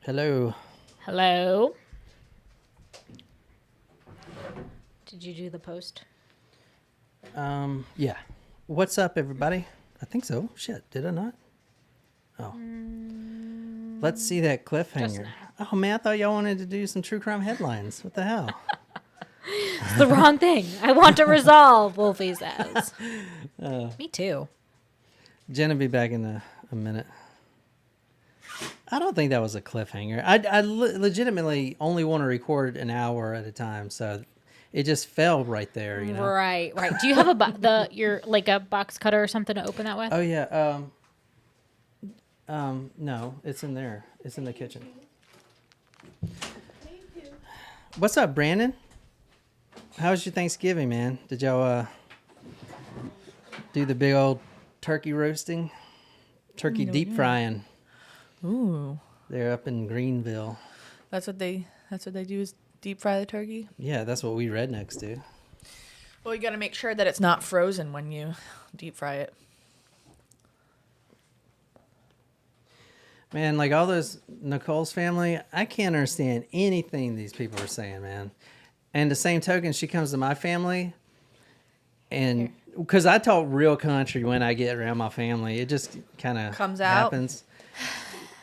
Hello. Hello. Did you do the post? Yeah. What's up, everybody? I think so. Shit, did I not? Oh. Let's see that cliffhanger. Oh, man, I thought y'all wanted to do some true crime headlines. What the hell? It's the wrong thing. I want to resolve, Wolfie says. Me too. Jen will be back in a minute. I don't think that was a cliffhanger. I legitimately only want to record an hour at a time, so it just fell right there, you know? Right. Do you have a box cutter or something to open that with? Oh, yeah. No, it's in there. It's in the kitchen. What's up, Brandon? How was your Thanksgiving, man? Did y'all do the big old turkey roasting? Turkey deep frying. Ooh. They're up in Greenville. That's what they do is deep fry the turkey? Yeah, that's what we rednecks do. Well, you got to make sure that it's not frozen when you deep fry it. Man, like all those Nicole's family, I can't understand anything these people are saying, man. And the same token, she comes to my family, and because I talk real country when I get around my family, it just kind of comes out. Happens.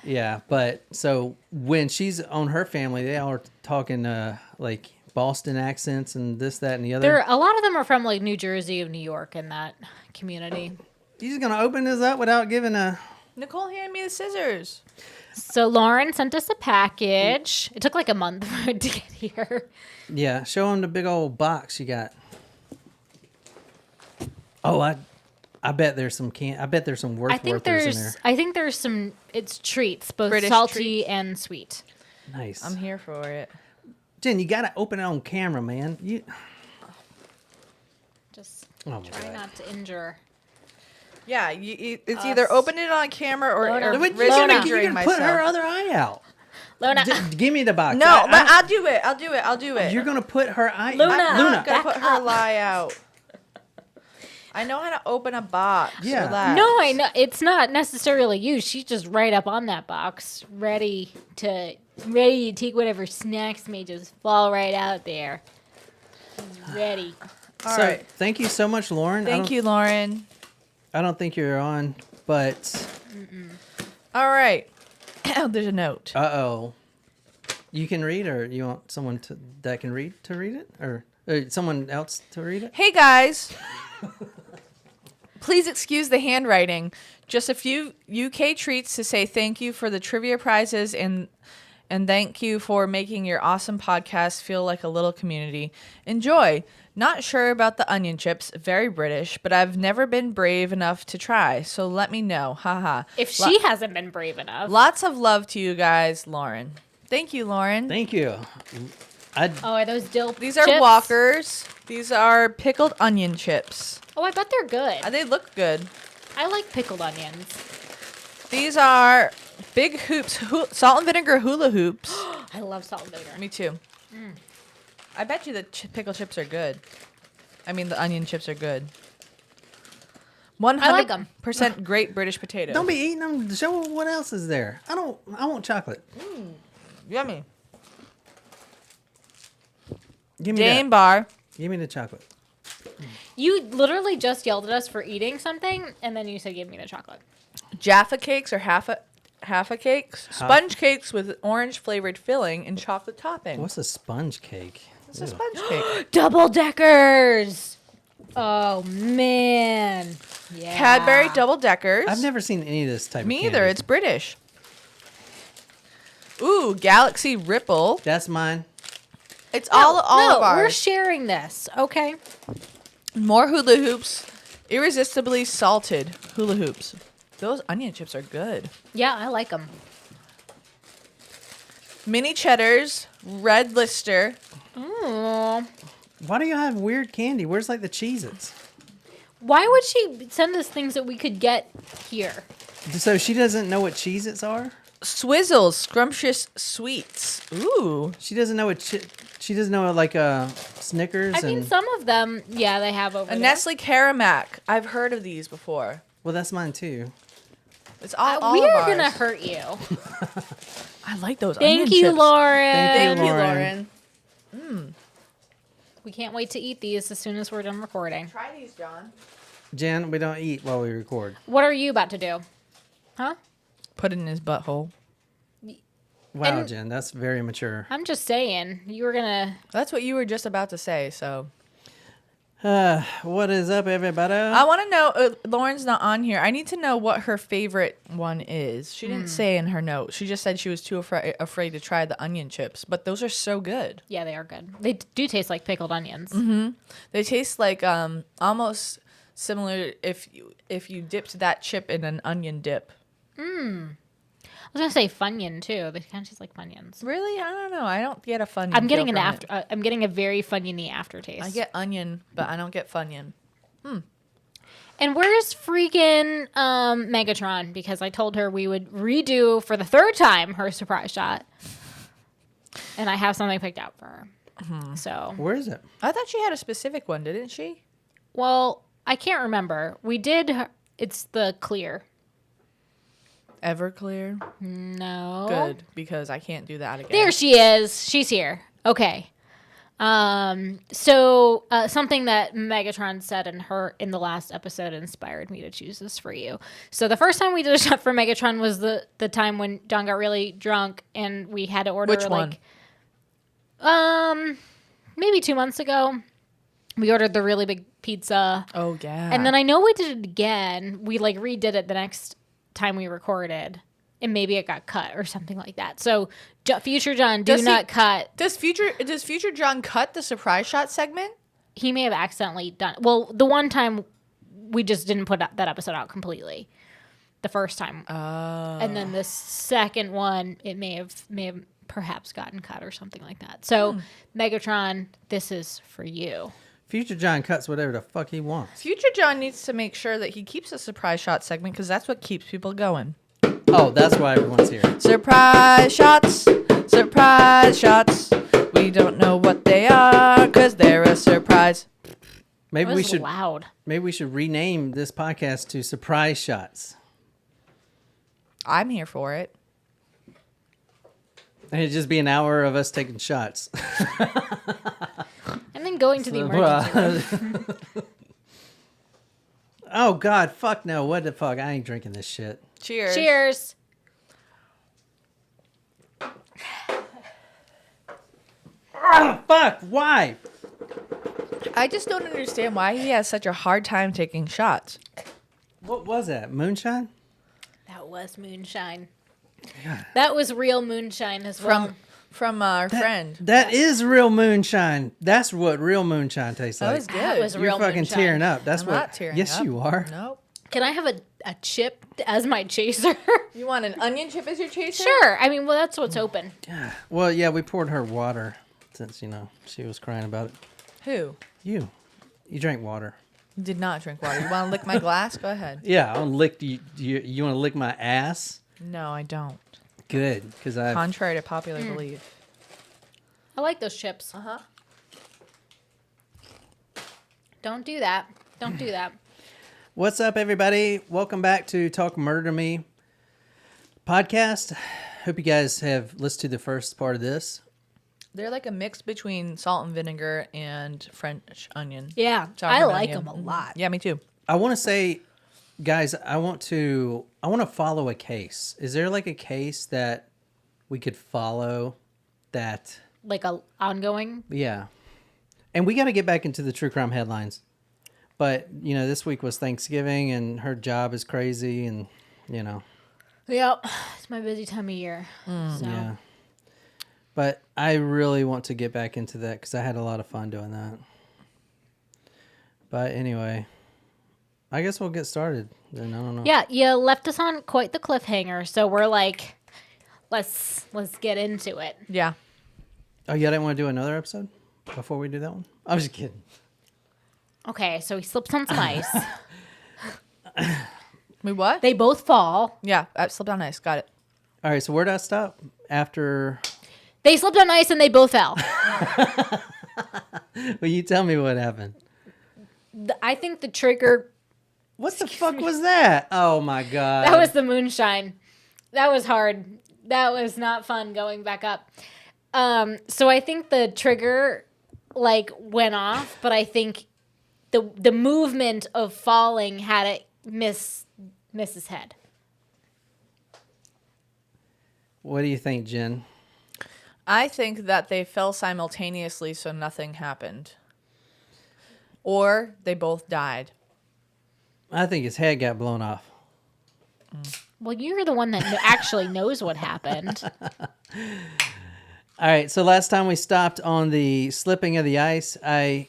Yeah, but so when she's on her family, they all are talking like Boston accents and this, that, and the other. A lot of them are from like New Jersey or New York in that community. You just gonna open this up without giving a? Nicole handed me the scissors. So Lauren sent us a package. It took like a month for it to get here. Yeah, show them the big old box you got. Oh, I bet there's some I bet there's some worthwhers in there. I think there's some. It's treats, both British salty treats. and sweet. Nice. I'm here for it. Jen, you gotta open it on camera, man. Just Oh, try God. not to injure. Yeah, it's either open it on camera or But risk you're injuring gonna put her myself. other eye out. Luna. Give me the box. No, but I'll do it. I'll do it. You're gonna put her eye. Luna. I'm not gonna back put her up. lie out. I know how to open a box. Yeah. Relax. No, I know it's not necessarily you. She's just right up on that box, ready to take whatever snacks may just fall right out there. Ready. All So right. thank you so much, Lauren. Thank you, Lauren. I don't think you're on, but All right. There's a note. oh, you can read, or you want someone that can read to read it, or someone else to read it? Hey guys, please excuse the handwriting. Just a few UK treats to say thank you for the trivia prizes and thank you for making your awesome podcast feel like a little community. Enjoy. Not sure about the onion chips, very British, but I've never been brave enough to try, so let me know. Haha. If she hasn't been brave enough. Lots of love to you guys, Lauren. Thank you, Lauren. Thank you. Are those dill These are chips? Walkers. These are pickled onion chips. Oh, I bet they're good. They look good. I like pickled onions. These are big hoops, salt and vinegar hula hoops. I love salt and vinegar. Me too. I bet you the pickle chips are good. I mean, the onion chips are good. 100% I like 'em. Great British potato. Don't be eating them. Show what else is there. I want chocolate. Yummy. Give me Dame that. bar. Give me the chocolate. You literally just yelled at us for eating something, and then you said, give me the chocolate. Jaffa cakes or half a cakes. Sponge cakes with orange flavored filling and chocolate topping. What's a sponge cake? It's a sponge cake. Double deckers. Oh, man. Yeah. Cadbury double deckers. I've never seen any of this type Me of either. candy. It's British. Ooh, Galaxy Ripple. That's mine. It's all of ours. We're sharing this, okay? More hula hoops. Irresistibly salted hula hoops. Those onion chips are good. Yeah, I like them. Mini cheddars. Red Lister. Why do you have weird candy? Where's like the Cheez-Its? Why would she send us things that we could get here? So she doesn't know what Cheez-Its are? Swizzles. Scrumptious sweets. Ooh. She doesn't know what she doesn't know like Snickers. I mean, some of them, yeah, they have over A there. Nestle Caramac. I've heard of these before. Well, that's mine too. It's all we of are ours. gonna hurt you. I like those Thank onion you, chips. Lauren. Thank you, Lauren. Lauren. We can't wait to eat these as soon as we're done recording. Try these, John. Jen, we don't eat while we record. What are you about to do? Huh? Put it in his butthole. Wow, And- Jen, that's very mature. I'm just saying. You were gonna. That's what you were just about to say, so. What is up, everybody? I want to know, Lauren's not on here. I need to know what her favorite one is. She didn't say in her note. She just said she was too afraid to try the onion chips, but those are so good. Yeah, they are good. They do taste like pickled onions. They taste like almost similar if you dipped that chip in an onion dip. I was gonna say Funyun too. They kind of taste like Funyuns. Really? I don't know. I don't get a Funyun. I'm getting feel an from after. it. I'm getting a very Funyun-y aftertaste. I get onion, but I don't get Funyun. And where's freaking Megatron? Because I told her we would redo for the third time her surprise shot, and I have something picked out for her. So, Where is it? I thought she had a specific one, didn't she? well, I can't remember. We did. It's the clear. Everclear. No. Good, because I can't do that again. There she is. She's here. Okay. So something that Megatron said in the last episode inspired me to choose this for you. So the first time we did a shot for Megatron was the time when John got really drunk and we had to order Which one? Maybe 2 months ago. We ordered the really big pizza. Oh yeah. And then I know we did it again. We redid it the next time we recorded. And maybe it got cut or something like that. So, future John, Does not cut. Does future John cut the surprise shot segment? He may have accidentally done. Well, the one time we just didn't put that episode out completely. The first time, and then the second one, it may have perhaps gotten cut or something like that. So, Megatron, this is for you. Future John cuts whatever the fuck he wants. Future John needs to make sure that he keeps a surprise shot segment because that's what keeps people going. Oh, that's why everyone's here. Surprise shots, surprise shots. We don't know what they are because they're a surprise. Maybe That we was should loud. rename this podcast to Surprise Shots. I'm here for it. And it'd just be an hour of us taking shots. And then going to the emergency room. Oh God, fuck no! What the fuck? I ain't drinking this shit. Cheers. Cheers. Oh fuck! Why? I just don't understand why he has such a hard time taking shots. What was that? Moonshine? That was moonshine. That was real moonshine as well. From our friend. That is real moonshine. That's what real moonshine tastes That like. was good. That was You're real fucking moonshine. tearing up. That's I'm what. not tearing yes, up. you are. Nope. Can I have a chip as my chaser? You want an onion chip as your chaser? Sure. I mean, well, that's what's open. Well, yeah, we poured her water since she was crying about it. Who? You drank water. Did not drink water. You want to lick my glass? Go ahead. Yeah, I'll lick you. You want to lick my ass? No, I don't. Good, because I. Contrary to popular belief. I like those chips. Uh-huh. Don't do that. Don't do that. What's up, everybody? Welcome back to Talk Murder to Me podcast. Hope you guys have listened to the first part of this. They're like a mix between salt and vinegar and French onion. Yeah, Sour I and like onion. them a lot. Yeah, me too. I want to say, guys, I want to follow a case. Is there like a case that we could follow that? Like a ongoing. Yeah. And we got to get back into the true crime headlines. But, this week was Thanksgiving and her job is crazy and, Yep, it's my busy time of year. So. Yeah. But I really want to get back into that because I had a lot of fun doing that. But anyway, I guess we'll get started. Then I don't know. Yeah, you left us on quite the cliffhanger, so we're like, let's get into it. Yeah. Oh, you didn't want to do another episode before we do that one? I was just kidding. Okay, so he slips on some ice. We what? They both fall. Yeah, I slipped on ice. Got it. All right, so where did I stop? After... They slipped on ice and they both fell. Well, you tell me what happened. I think the trigger What the fuck was that? Oh my god. That was the moonshine. That was hard. That was not fun going back up. So I think the trigger went off, but I think the movement of falling had it miss his head. What do you think, Jen? I think that they fell simultaneously, so nothing happened. Or they both died. I think his head got blown off. Well, you're the one that actually knows what happened. All right, so last time we stopped on the slipping of the ice, it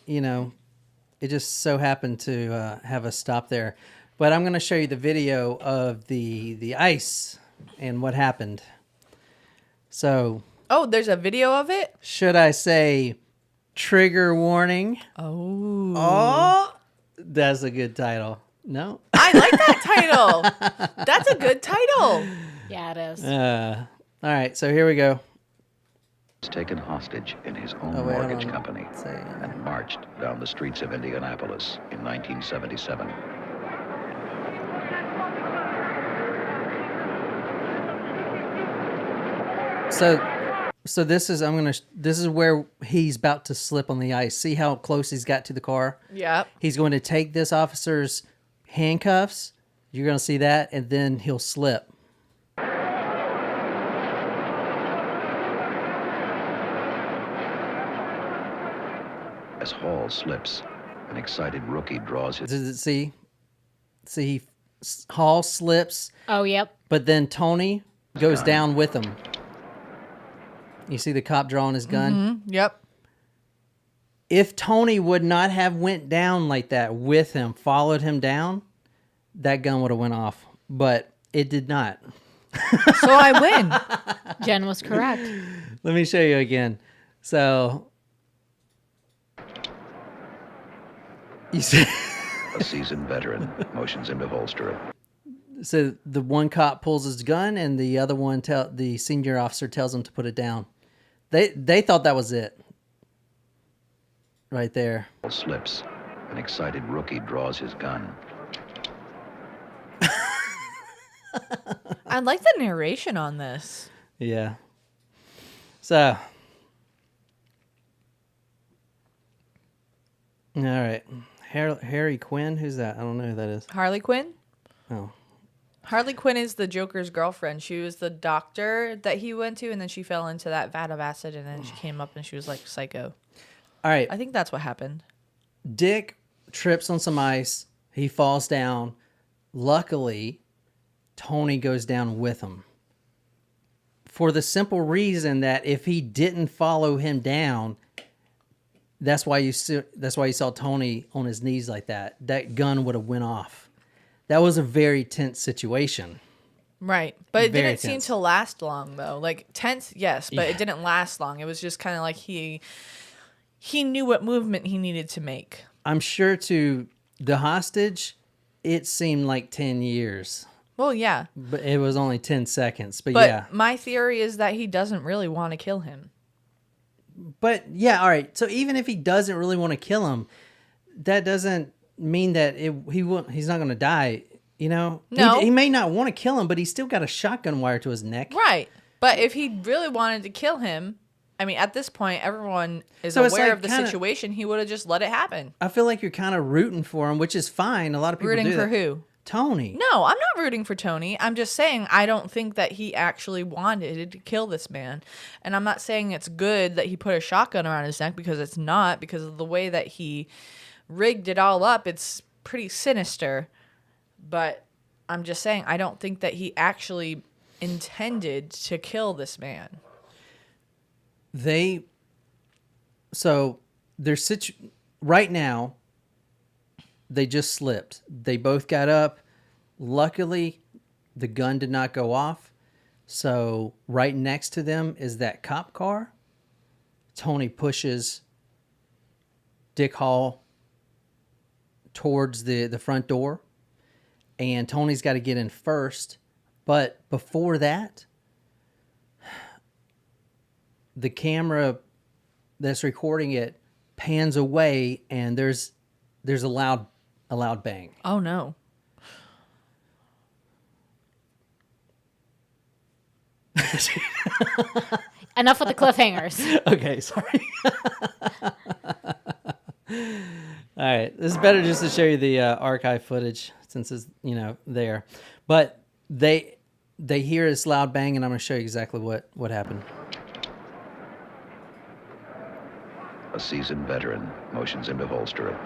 just so happened to have us stop there. But I'm going to show you the video of the ice and what happened. So... Oh, there's a video of it? Should I say trigger warning? Oh, that's a good title. No? I like that title. That's a good title. Yeah, it is. All right, so here we go. Was taken hostage in his own wait, mortgage hold on. company Say, and marched down the streets of Indianapolis in 1977. So this is where he's about to slip on the ice. See how close he's got to the car? Yep. He's going to take this officer's handcuffs. You're going to see that, and then he'll slip. As Hall slips, an excited rookie draws his... Does it see? See, Hall slips, Oh, yep. but then Tony goes down with him. You see the cop drawing his gun? Yep. If Tony would not have went down like that with him, followed him down, that gun would have went off. But it did not. So I win. Jen was correct. Let me show you again. So you see, A seasoned veteran motions him to holster it. so the one cop pulls his gun, and the other one the senior officer tells him to put it down. They thought that was it. Right there. Hall slips. An excited rookie draws his gun. I like the narration on this. Yeah. So. All right. Harry Quinn? Who's that? I don't know who that is. Harley Quinn? Oh. Harley Quinn is the Joker's girlfriend. She was the doctor that he went to, and then she fell into that vat of acid, and then she came up and she was like psycho. All right. I think that's what happened. Dick trips on some ice. He falls down. Luckily, Tony goes down with him. For the simple reason that if he didn't follow him down, that's why you saw Tony on his knees like that. That gun would have went off. That was a very tense situation. Right. But it Very didn't seem tense. to last long, though. Like, tense, yes, but it didn't last long. It was just kind of like he knew what movement he needed to make. I'm sure to the hostage, it seemed like 10 years. Well, yeah. But it was only 10 seconds. But But yeah. my theory is that he doesn't really want to kill him. But yeah, all right. So even if he doesn't really want to kill him, that doesn't mean that he's not going to die. You know, No. he may not want to kill him, but he's still got a shotgun wire to his neck. Right. But if he really wanted to kill him, I mean, at this point, everyone is So it's aware like of the kinda- situation. He would have just let it happen. I feel like you're kind of rooting for him, which is fine. A lot of people Rooting do for that. who? Tony. No, I'm not rooting for Tony. I'm just saying I don't think that he actually wanted to kill this man. And I'm not saying it's good that he put a shotgun around his neck, because it's not, because of the way that he rigged it all up. It's pretty sinister. But I'm just saying I don't think that he actually intended to kill this man. Right now, they just slipped. They both got up. Luckily, the gun did not go off. So right next to them is that cop car. Tony pushes Dick Hall towards the front door. And Tony's got to get in first. But before that, the camera that's recording it pans away, and there's a loud bang. Oh, no. Enough with the cliffhangers. Okay, sorry. All right, this is better just to show you the archive footage since it's there. But they hear this loud bang, and I'm going to show you exactly what happened. A seasoned veteran motions him to holster it.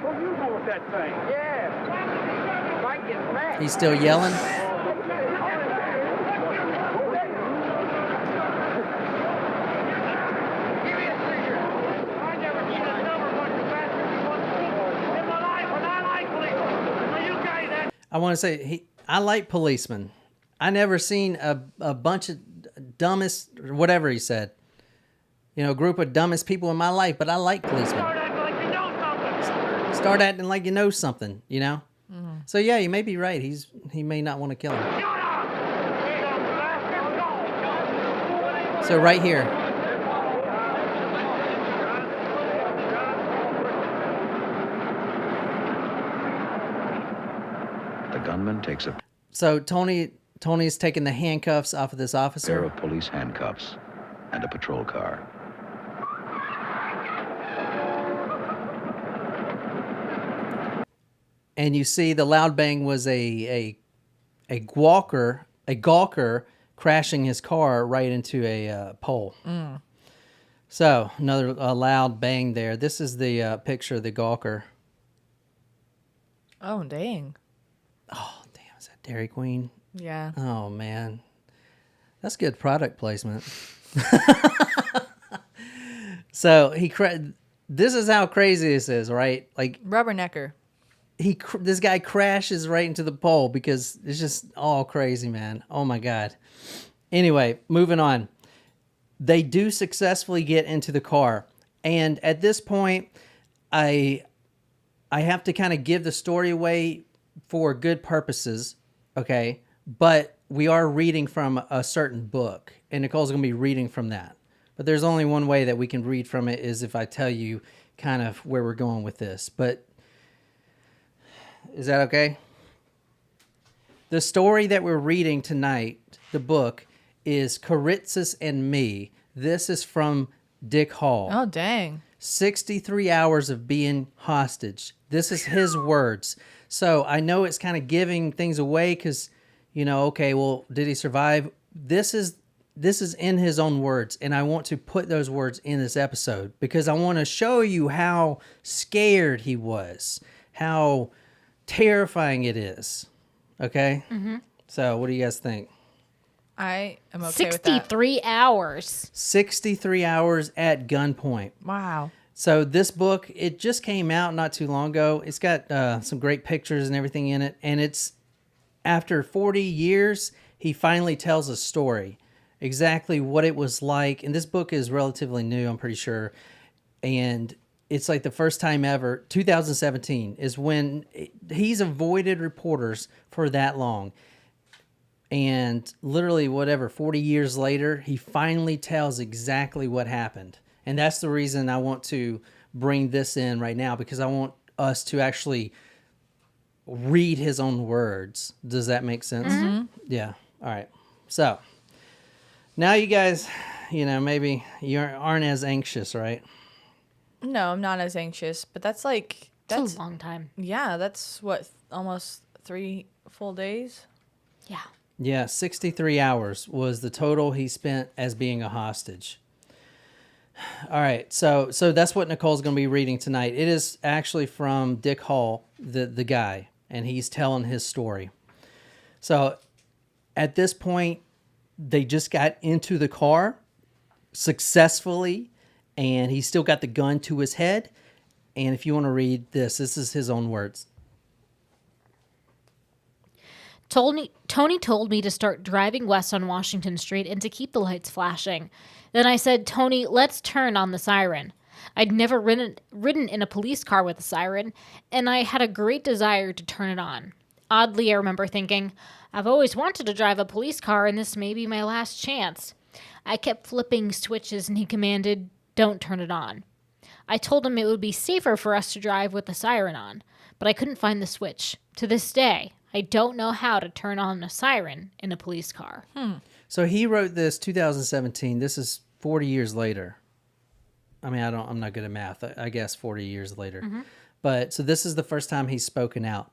What you do with that thing? Yeah. Might get back. He's still yelling. Give me a cigarette. I never seen a number bunch of bastards in my life, and I like police. So you guys I want to say I like policemen. I never seen a bunch of dumbest, whatever he said. A group of dumbest people in my life, but I like policemen. start acting like you know something. Start acting like you know something, So yeah, you may be right. He may not want to kill him. Shut up! You bastard, go! So right here, The gunman takes a so Tony's taking the handcuffs off of this pair officer. of police handcuffs and a patrol car. And you see the loud bang was a gawker crashing his car right into a pole. So another loud bang there. This is the picture of the gawker. Oh, dang. Oh damn, is that Dairy Queen? Yeah. Oh man, that's good product placement. So this is how crazy this is, right? Like Rubbernecker. this guy crashes right into the pole because it's just all crazy, man. Oh my god. Anyway, moving on. They do successfully get into the car, and at this point, I have to kind of give the story away for good purposes, okay? But we are reading from a certain book, and Nicole's going to be reading from that. But there's only one way that we can read from it is if I tell you kind of where we're going with this. But is that okay? The story that we're reading tonight, the book, is Kiritsis and Me. This is from Dick Hall. Oh, dang. 63 hours of being hostage. This is his words. So I know it's kind of giving things away because, okay, well, did he survive? This is in his own words, and I want to put those words in this episode because I want to show you how scared he was, how terrifying it is. Okay? Mm-hmm. So what do you guys think? I am okay with that. 63 hours. 63 hours at gunpoint. Wow. So this book, it just came out not too long ago. It's got some great pictures and everything in it. And it's after 40 years, he finally tells a story, exactly what it was like. And this book is relatively new, I'm pretty sure. And it's like the first time ever, 2017, is when he's avoided reporters for that long. And literally, 40 years later, he finally tells exactly what happened. And that's the reason I want to bring this in right now, because I want us to actually read his own words. Does that make sense? Mm-hmm. Yeah. All right. So now you guys, maybe you aren't as anxious, right? No, I'm not as anxious, but that's It's a long time. Yeah, that's what, almost 3 full days? Yeah. Yeah, 63 hours was the total he spent as being a hostage. All right, so that's what Nicole's going to be reading tonight. It is actually from Dick Hall, the guy, and he's telling his story. So at this point, they just got into the car successfully, and he still got the gun to his head. And if you want to read this is his own words. Tony told me to start driving west on Washington Street and to keep the lights flashing. Then I said, Tony, let's turn on the siren. I'd never ridden in a police car with a siren, and I had a great desire to turn it on. Oddly, I remember thinking, I've always wanted to drive a police car, and this may be my last chance. I kept flipping switches, and he commanded, don't turn it on. I told him it would be safer for us to drive with the siren on, but I couldn't find the switch. To this day, I don't know how to turn on a siren in a police car. So he wrote this 2017. This is 40 years later. I mean, I'm not good at math. I guess 40 years later. But so this is the first time he's spoken out.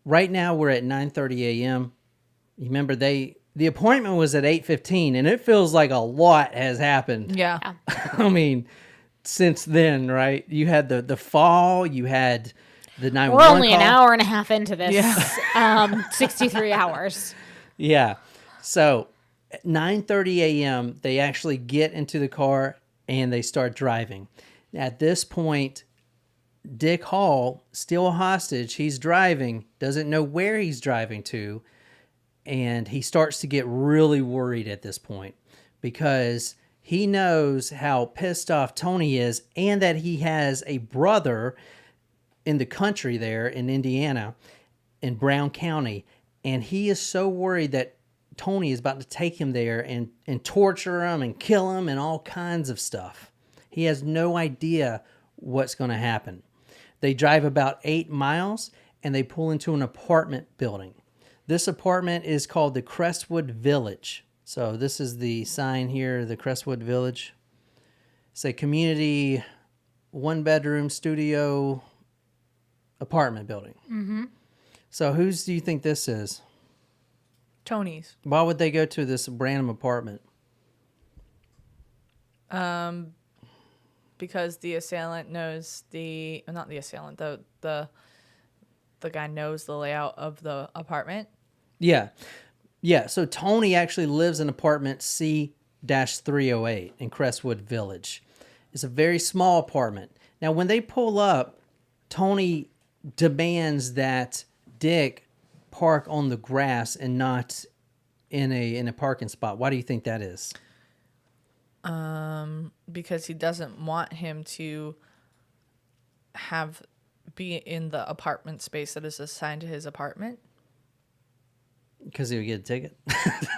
Right now we're at 9:30 a.m. You remember the appointment was at 8:15, and it feels like a lot has happened. Yeah. I mean, since then, right? You had the fall, you had the 911 We're only an call. hour and a half into this. 63 hours. Yeah. So at 9:30 a.m., they actually get into the car and they start driving. At this point, Dick Hall, still a hostage, he's driving, doesn't know where he's driving to, and he starts to get really worried at this point because he knows how pissed off Tony is and that he has a brother in the country there in Indiana, in Brown County, and he is so worried that Tony is about to take him there and torture him and kill him and all kinds of stuff. He has no idea what's going to happen. They drive about 8 miles and they pull into an apartment building. This apartment is called the Crestwood Village. So this is the sign here, the Crestwood Village. It's a community 1-bedroom studio apartment building. Mm-hmm. So whose do you think this is? Tony's. Why would they go to this random apartment? Because the assailant knows not the assailant, the guy knows the layout of the apartment. Yeah. Yeah, so Tony actually lives in apartment C-308 in Crestwood Village. It's a very small apartment. Now, when they pull up, Tony demands that Dick park on the grass and not in a parking spot. Why do you think that is? Because he doesn't want him to be in the apartment space that is assigned to his apartment. Because he would get a ticket?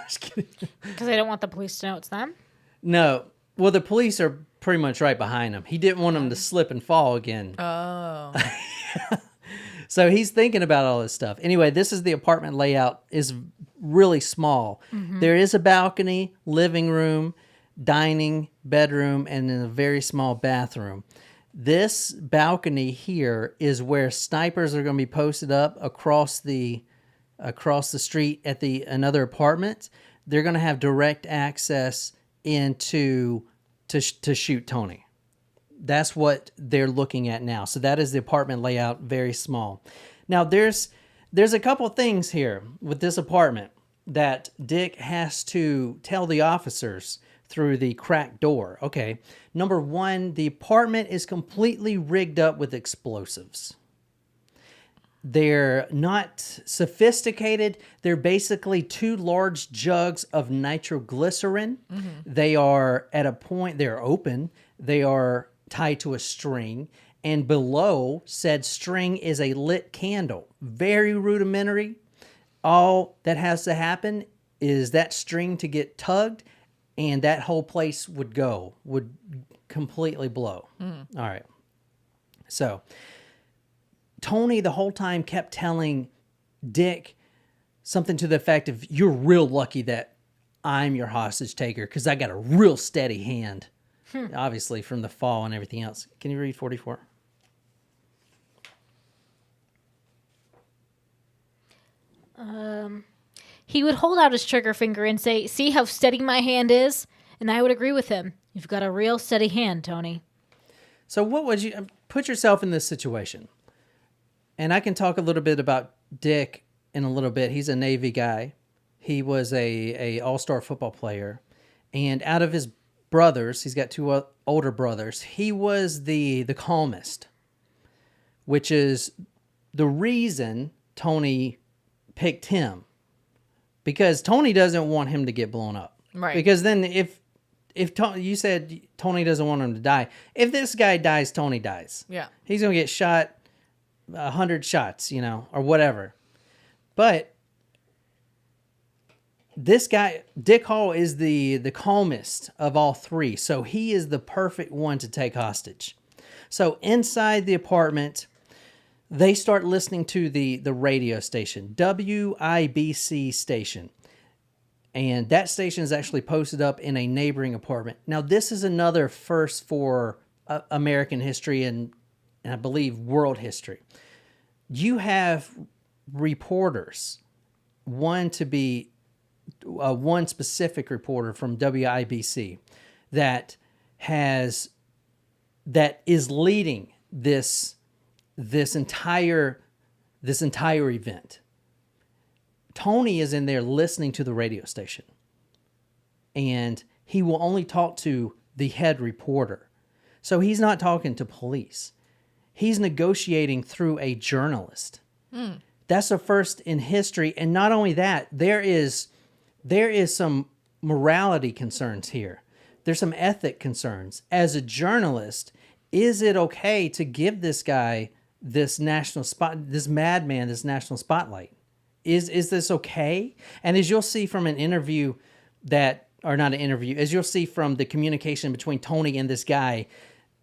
Just kidding. Because they don't want the police to know it's them. No. Well, the police are pretty much right behind him. He didn't want him to slip and fall again. Oh. So he's thinking about all this stuff. Anyway, this is the apartment layout. Is really small. Mm-hmm. There is a balcony, living room, dining, bedroom, and then a very small bathroom. This balcony here is where snipers are going to be posted up across the street at another apartment. They're going to have direct access into to shoot Tony. That's what they're looking at now. So that is the apartment layout, very small. Now there's a couple things here with this apartment that Dick has to tell the officers through the cracked door. Okay, number one, the apartment is completely rigged up with explosives. They're not sophisticated. They're basically 2 large jugs of nitroglycerin. Mm-hmm. They are at a point, they're open. They are tied to a string. And below said string is a lit candle. Very rudimentary. All that has to happen is that string to get tugged and that whole place would completely blow. Mm. All right. So Tony the whole time kept telling Dick something to the effect of, you're real lucky that I'm your hostage taker because I got a real steady hand. Obviously from the fall and everything else. Can you read 44? He would hold out his trigger finger and say, "See how steady my hand is?" And I would agree with him. You've got a real steady hand, Tony. So what would you put yourself in this situation? And I can talk a little bit about Dick in a little bit. He's a Navy guy. He was a all-star football player. And out of his brothers, he's got 2 older brothers. He was the calmest, which is the reason Tony picked him. Because Tony doesn't want him to get blown up. Right. Because then if you said Tony doesn't want him to die, if this guy dies, Tony dies. Yeah. He's going to get shot 100 shots, or whatever. But this guy, Dick Hall, is the calmest of all 3. So he is the perfect one to take hostage. So inside the apartment, they start listening to the radio station, WIBC station. And that station is actually posted up in a neighboring apartment. Now, this is another first for American history and I believe world history. You have reporters, one specific reporter from WIBC that is leading this entire event. Tony is in there listening to the radio station, and he will only talk to the head reporter. So he's not talking to police. He's negotiating through a journalist. That's a first in history. And not only that, there is some morality concerns here. There's some ethic concerns. As a journalist, is it okay to give this guy this national spotlight? Is this okay? And as you'll see from an interview as you'll see from the communication between Tony and this guy,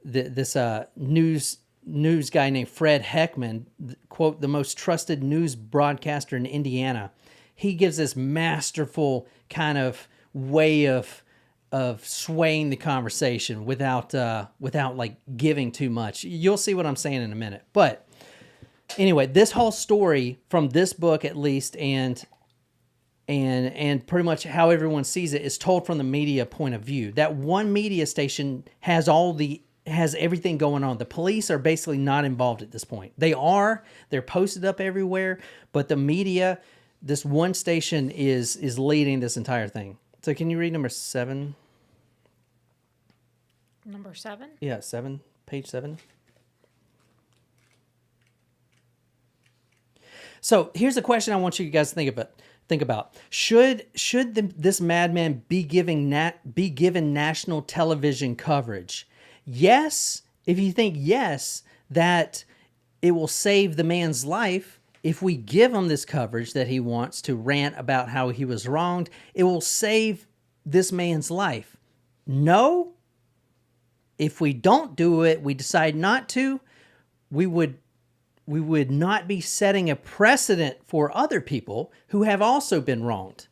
this news guy named Fred Heckman, quote, the most trusted news broadcaster in Indiana. He gives this masterful kind of way of swaying the conversation without like giving too much. You'll see what I'm saying in a minute. But anyway, this whole story from this book at least and pretty much how everyone sees it is told from the media point of view. That one media station has everything going on. The police are basically not involved at this point. They're posted up everywhere, but the media, this one station is leading this entire thing. So can you read number 7? Number 7? Yeah, 7, page 7. So here's a question I want you guys to think about. Should this madman be given national television coverage? Yes, if you think yes, that it will save the man's life. If we give him this coverage that he wants to rant about how he was wronged, it will save this man's life. No, if we don't do it, we decide not to, we would not be setting a precedent for other people who have also been wronged.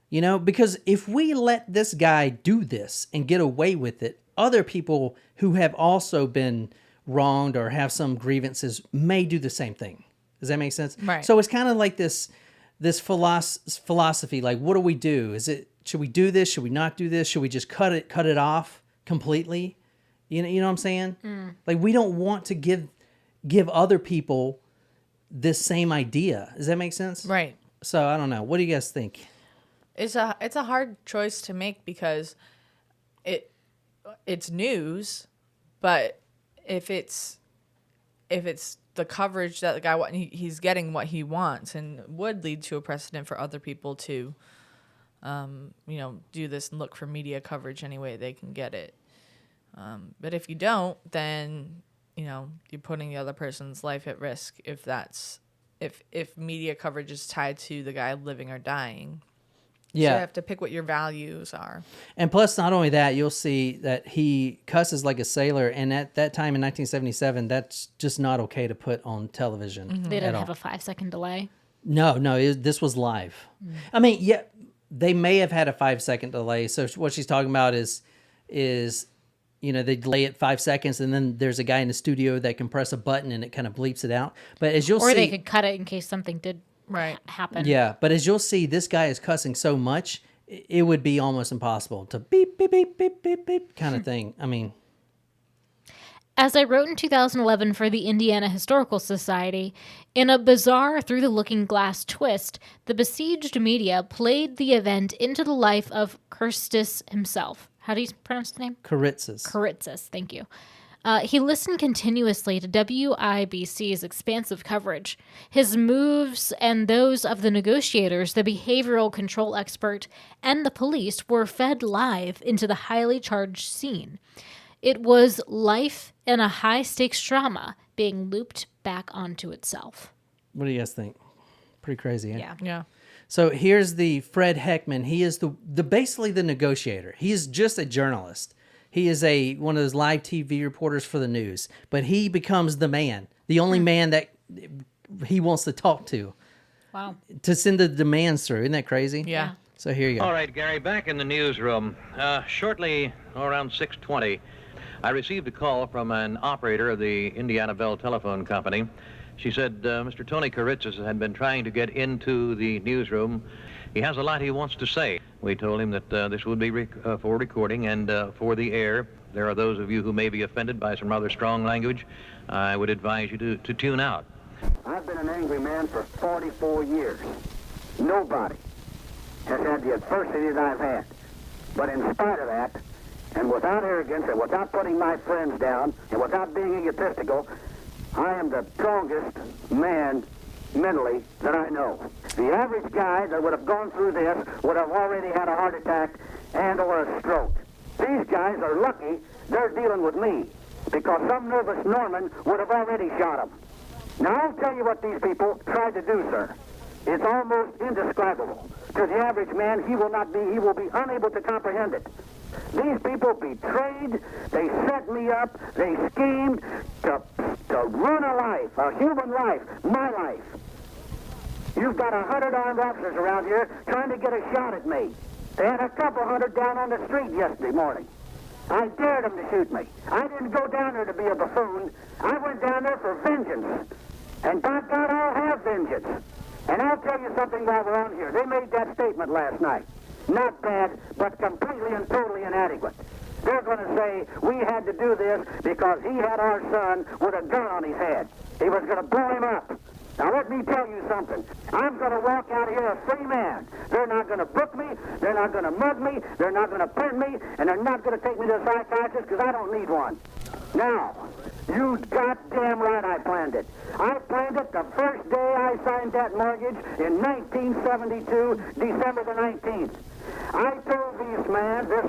You know, because if we let this guy do this and get away with it, other people who have also been wronged or have some grievances may do the same thing. Does that make sense? Right. So it's kind of like this philosophy. Like, what do we do? Should we do this? Should we not do this? Should we just cut it off completely? You know what I'm saying? Like, we don't want to give other people this same idea. Does that make sense? Right. So I don't know. What do you guys think? It's a hard choice to make because it's news, but if it's the coverage that the guy he's getting what he wants and would lead to a precedent for other people to do this and look for media coverage any way they can get it. But if you don't, then you're putting the other person's life at risk if media coverage is tied to the guy living or dying. Yeah. So you have to pick what your values are. And plus, not only that, you'll see that he cusses like a sailor. And at that time in 1977, that's just not okay to put on television. Mm-hmm. They didn't have a 5-second delay. No, this was live. I mean, yeah, they may have had a 5-second delay. So what she's talking about is they delay it 5 seconds, and then there's a guy in the studio that can press a button and it kind of bleeps it out. But as you'll see, or they could cut it in case something did happen. Yeah, but as you'll see, this guy is cussing so much, it would be almost impossible to beep, beep, beep, beep, beep, beep kind of thing. I mean, as I wrote in 2011 for the Indiana Historical Society, in a bizarre through-the-looking-glass twist, the besieged media played the event into the life of Kiritsis himself. How do you pronounce the name? Kiritsis. Kiritsis, thank you. He listened continuously to WIBC's expansive coverage. His moves and those of the negotiators, the behavioral control expert, and the police were fed live into the highly charged scene. It was life in a high-stakes drama being looped back onto itself. What do you guys think? Pretty crazy, eh? Yeah. So here's the Fred Heckman. He is the basically the negotiator. He is just a journalist. He is one of those live TV reporters for the news, but he becomes the man. The only man that he wants to talk to send the demands through. Isn't that crazy? Yeah. So here you go. All right, Gary, back in the newsroom. Shortly around 6:20, I received a call from an operator of the Indianapolis telephone company. She said Mr. Tony Kiritsis had been trying to get into the newsroom. He has a lot he wants to say. We told him that this would be for recording and for the air. There are those of you who may be offended by some rather strong language. I would advise you to tune out. I've been an angry man for 44 years. Nobody has had the adversity that I've had. But in spite of that, and without arrogance, and without putting my friends down, and without being egotistical, I am the strongest man mentally that I know. The average guy that would have gone through this would have already had a heart attack and or a stroke. These guys are lucky they're dealing with me, because some nervous Norman would have already shot them. Now, I'll tell you what these people tried to do, sir. It's almost indescribable. To the average man, he will be unable to comprehend it. These people betrayed, they set me up, they schemed to ruin a life, a human life, my life. You've got 100 armed officers around here trying to get a shot at me. They had a couple hundred down on the street yesterday morning. I dared them to shoot me. I didn't go down there to be a buffoon. I went down there for vengeance. And by God, I'll have vengeance. And I'll tell you something while we're on here. They made that statement last night. Not bad, but completely and totally inadequate. They're going to say we had to do this because he had our son with a gun on his head. He was going to blow him up. Now let me tell you something. I'm going to walk out here a free man. They're not going to book me. They're not going to mug me. They're not going to print me. And they're not going to take me to a psychiatrist because I don't need one. Now, you goddamn right I planned it. I planned it the first day I signed that mortgage in 1972, December the 19th. I told this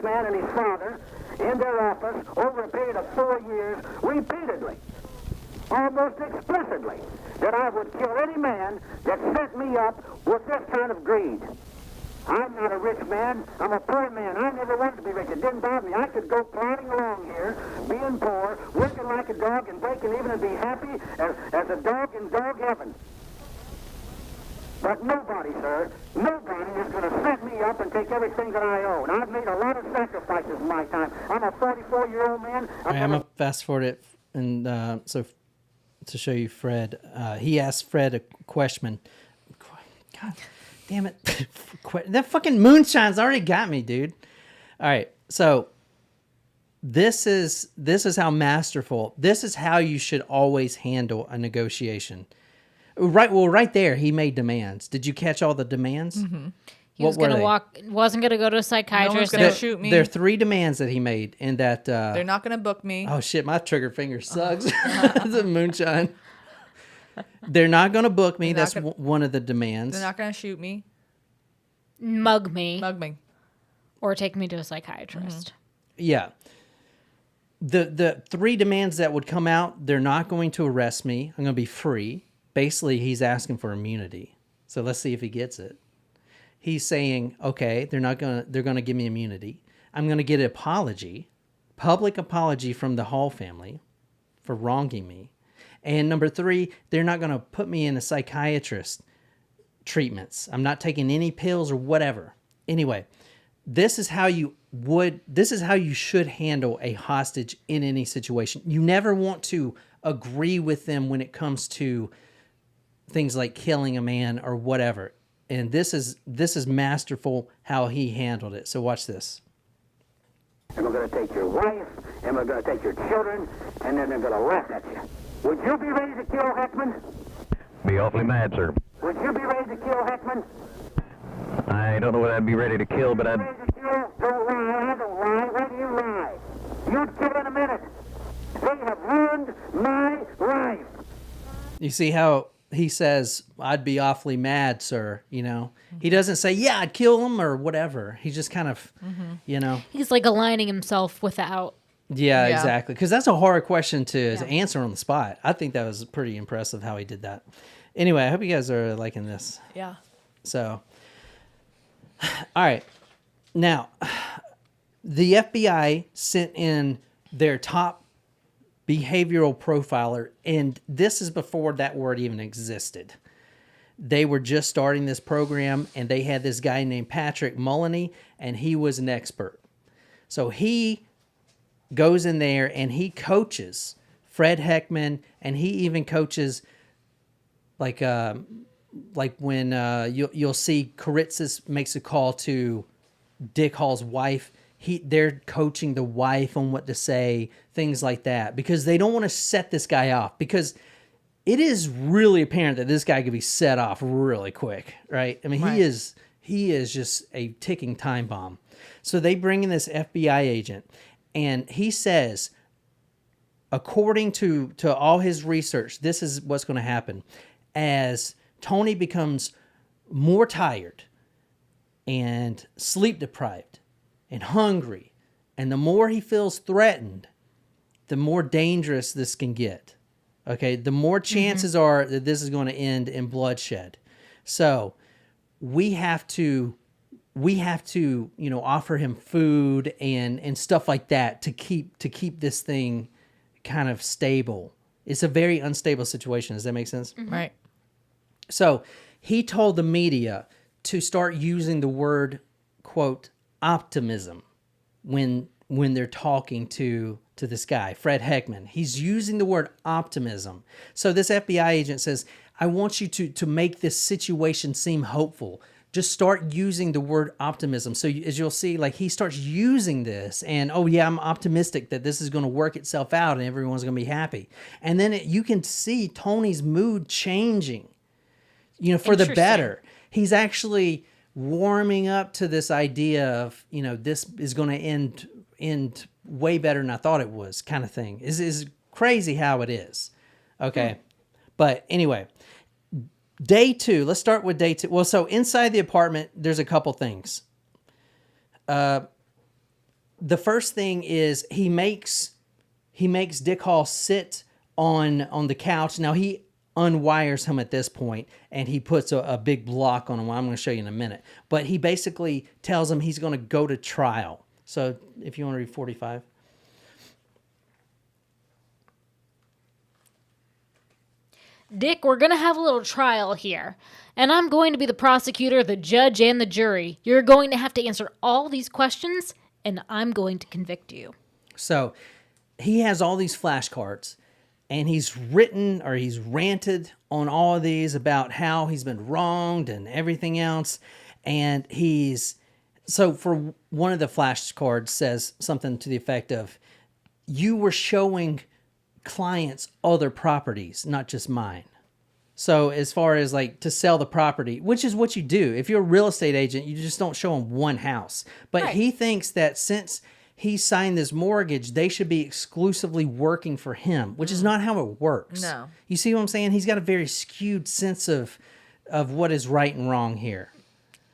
man and his father, in their office over a period of 4 years, repeatedly, almost explicitly, that I would kill any man that set me up with this kind of greed. I'm not a rich man. I'm a poor man. I never wanted to be rich. It didn't bother me. I could go plodding along here, being poor, working like a dog and breaking even and be happy as a dog in dog heaven. But nobody, sir, nobody is going to set me up and take everything that I own. I've made a lot of sacrifices in my time. I'm a 44-year-old man. I'm going to fast forward it. And so to show you Fred, he asked Fred a question. God damn it. That fucking moonshine's already got me, dude. All right. So this is how masterful, this is how you should always handle a negotiation. Right. Well, right there, he made demands. Did you catch all the demands? Mm-hmm. He was going to wasn't going to go to a psychiatrist. No one's going to shoot me. There are 3 demands that he made, and that they're not going to book me. Oh shit, my trigger finger sucks. It's a moonshine. They're not going to book me. That's one of the demands. They're not going to shoot me. Mug me. Mug me. Or take me to a psychiatrist. Yeah. The 3 demands that would come out, they're not going to arrest me. I'm going to be free. Basically, he's asking for immunity. So let's see if he gets it. He's saying, okay, they're going to give me immunity. I'm going to get an apology, public apology from the Hall family for wronging me. And number 3, they're not going to put me in a psychiatrist treatments. I'm not taking any pills or whatever. Anyway, this is how you should handle a hostage in any situation. You never want to agree with them when it comes to things like killing a man or whatever. And this is masterful how he handled it. So watch this. And we're going to take your wife, and we're going to take your children, and then they're going to laugh at you. Would you be ready to kill Heckman? Be awfully mad, sir. Would you be ready to kill Heckman? I don't know what I'd be ready to kill, but I'd... Ready to kill? Don't lie. I don't lie. Why do you lie? You'd kill in a minute. They have ruined my life. You see how he says, I'd be awfully mad, sir, you know? He doesn't say, yeah, I'd kill him or whatever. He just kind of, you know. He's like aligning himself without. Yeah, exactly. Because that's a hard question to answer on the spot. I think that was pretty impressive how he did that. Anyway, I hope you guys are liking this. Yeah. So, all right. Now, the FBI sent in their top behavioral profiler, and this is before that word even existed. They were just starting this program, and they had this guy named Patrick Mullany, and he was an expert. So he goes in there and he coaches Fred Heckman, and he even coaches like when you'll see Kiritsis makes a call to Dick Hall's wife. They're coaching the wife on what to say, things like that, because they don't want to set this guy off, because it is really apparent that this guy could be set off really quick, right? I mean, Right. he is just a ticking time bomb. So they bring in this FBI agent, and he says, according to all his research, this is what's going to happen. As Tony becomes more tired and sleep deprived and hungry, and the more he feels threatened, the more dangerous this can get. Okay, the more chances are that this is going to end in bloodshed. So we have to, offer him food and stuff like that to keep this thing kind of stable. It's a very unstable situation. Does that make sense? Right. So he told the media to start using the word, quote, optimism when they're talking to this guy, Fred Heckman. He's using the word optimism. So this FBI agent says, I want you to make this situation seem hopeful. Just start using the word optimism. So as you'll see, like, he starts using this, and, oh yeah, I'm optimistic that this is going to work itself out and everyone's going to be happy. And then you can see Tony's mood changing, for the Interesting. better. He's actually warming up to this idea of, this is going to end way better than I thought it was, kind of thing. Is crazy how it is. Okay. But anyway, day 2, let's start with day 2. Well, so inside the apartment, there's a couple things. The first thing is he makes Dick Hall sit on the couch. Now he unwires him at this point, and he puts a big block on him. I'm going to show you in a minute. But he basically tells him he's going to go to trial. So if you want to read 45. Dick, we're going to have a little trial here. And I'm going to be the prosecutor, the judge, and the jury. You're going to have to answer all these questions, and I'm going to convict you. So he has all these flashcards, and he's ranted on all of these about how he's been wronged and everything else. And so for one of the flashcards says something to the effect of, you were showing clients other properties, not just mine. So as far as like to sell the property, which is what you do. If you're a real estate agent, you just don't show them one house. But Right. he thinks that since he signed this mortgage, they should be exclusively working for him, which is not how it works. No. You see what I'm saying? He's got a very skewed sense of what is right and wrong here.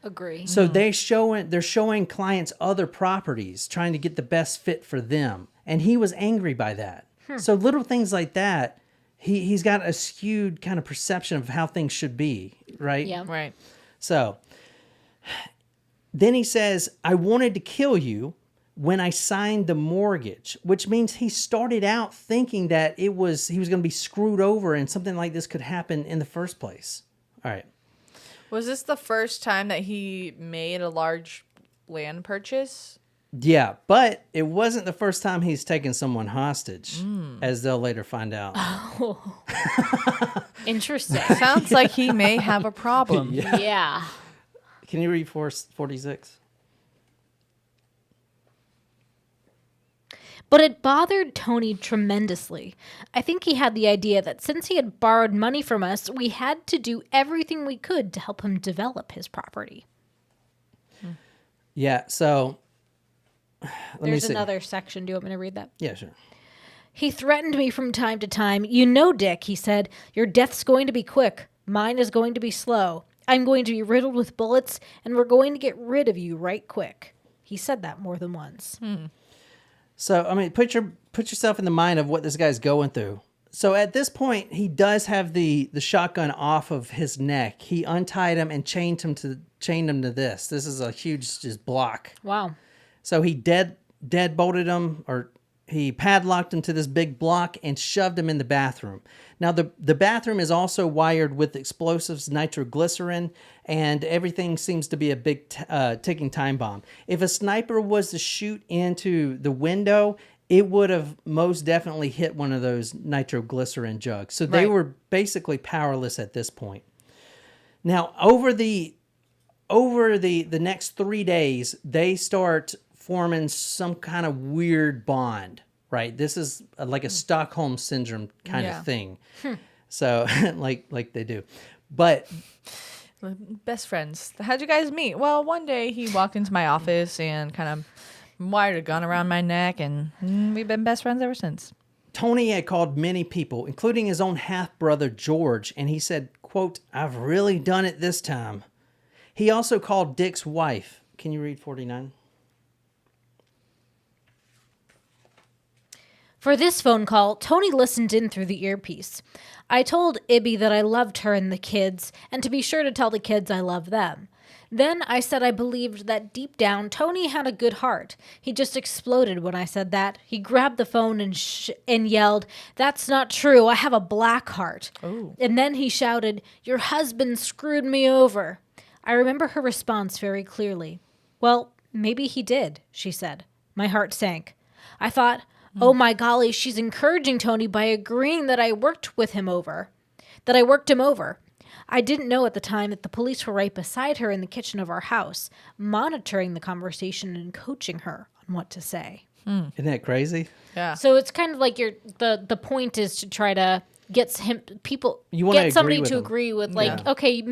Agree. So they're showing clients other properties, trying to get the best fit for them. And he was angry by that. So little things like that, he's got a skewed kind of perception of how things should be, right? Yeah. Right. So then he says, I wanted to kill you when I signed the mortgage, which means he started out thinking that he was going to be screwed over and something like this could happen in the first place. All right. Was this the first time that he made a large land purchase? Yeah, but it wasn't the first time he's taken someone hostage, as they'll later find out. Interesting. Sounds like he may have a problem. Yeah. Can you read 46? But it bothered Tony tremendously. I think he had the idea that since he had borrowed money from us, we had to do everything we could to help him develop his property. Yeah, so let me There's see. another section. Do you want me to read that? Yeah, sure. He threatened me from time to time. You know, Dick, he said, your death's going to be quick. Mine is going to be slow. I'm going to be riddled with bullets, and we're going to get rid of you right quick. He said that more than once. So, I mean, put yourself in the mind of what this guy's going through. So at this point, he does have the shotgun off of his neck. He untied him and chained him to this. This is a huge just block. Wow. So he dead bolted him, or he padlocked him to this big block and shoved him in the bathroom. Now, the bathroom is also wired with explosives, nitroglycerin, and everything seems to be a big ticking time bomb. If a sniper was to shoot into the window, it would have most definitely hit one of those nitroglycerin jugs. So they Right. were basically powerless at this point. Now, over the next 3 days, they start forming some kind of weird bond, right? This is like a Stockholm syndrome kind Yeah. of thing. So, like they do. But Best friends. How'd you guys meet? Well, one day he walked into my office and kind of wired a gun around my neck, and we've been best friends ever since. Tony had called many people, including his own half-brother George, and he said, quote, "I've really done it this time." He also called Dick's wife. Can you read 49? For this phone call, Tony listened in through the earpiece. I told Ibby that I loved her and the kids, and to be sure to tell the kids I love them. Then I said I believed that deep down, Tony had a good heart. He just exploded when I said that. He grabbed the phone and yelled, "That's not true. I have a black heart." Ooh. And then he shouted, "Your husband screwed me over." I remember her response very clearly. "Well, maybe he did," she said. My heart sank. I thought, oh my golly, she's encouraging Tony by agreeing that I worked him over. I didn't know at the time that the police were right beside her in the kitchen of our house, monitoring the conversation and coaching her on what to say. Isn't that crazy? Yeah. So it's kind of like the point is to try to get You wanna get somebody agree with to them. agree with, like, Yeah. okay,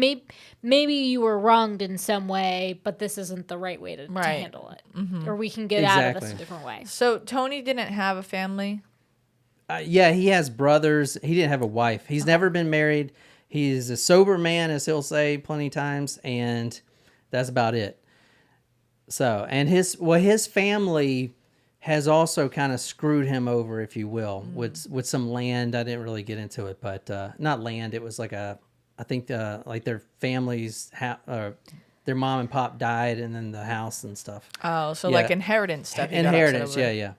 maybe you were wronged in some way, but this isn't the right way to Right. handle it, or we can get out of this a Exactly. different way. So Tony didn't have a family? Yeah, he has brothers. He didn't have a wife. He's never been married. He's a sober man, as he'll say plenty of times, and that's about it. So, and his family has also kind of screwed him over, if you will, with some land. I didn't really get into it, but not land. It was like I think like their families, their mom and pop died, and then the house and stuff. Oh, so Yeah. like inheritance stuff. you got upset Inheritance, over. yeah.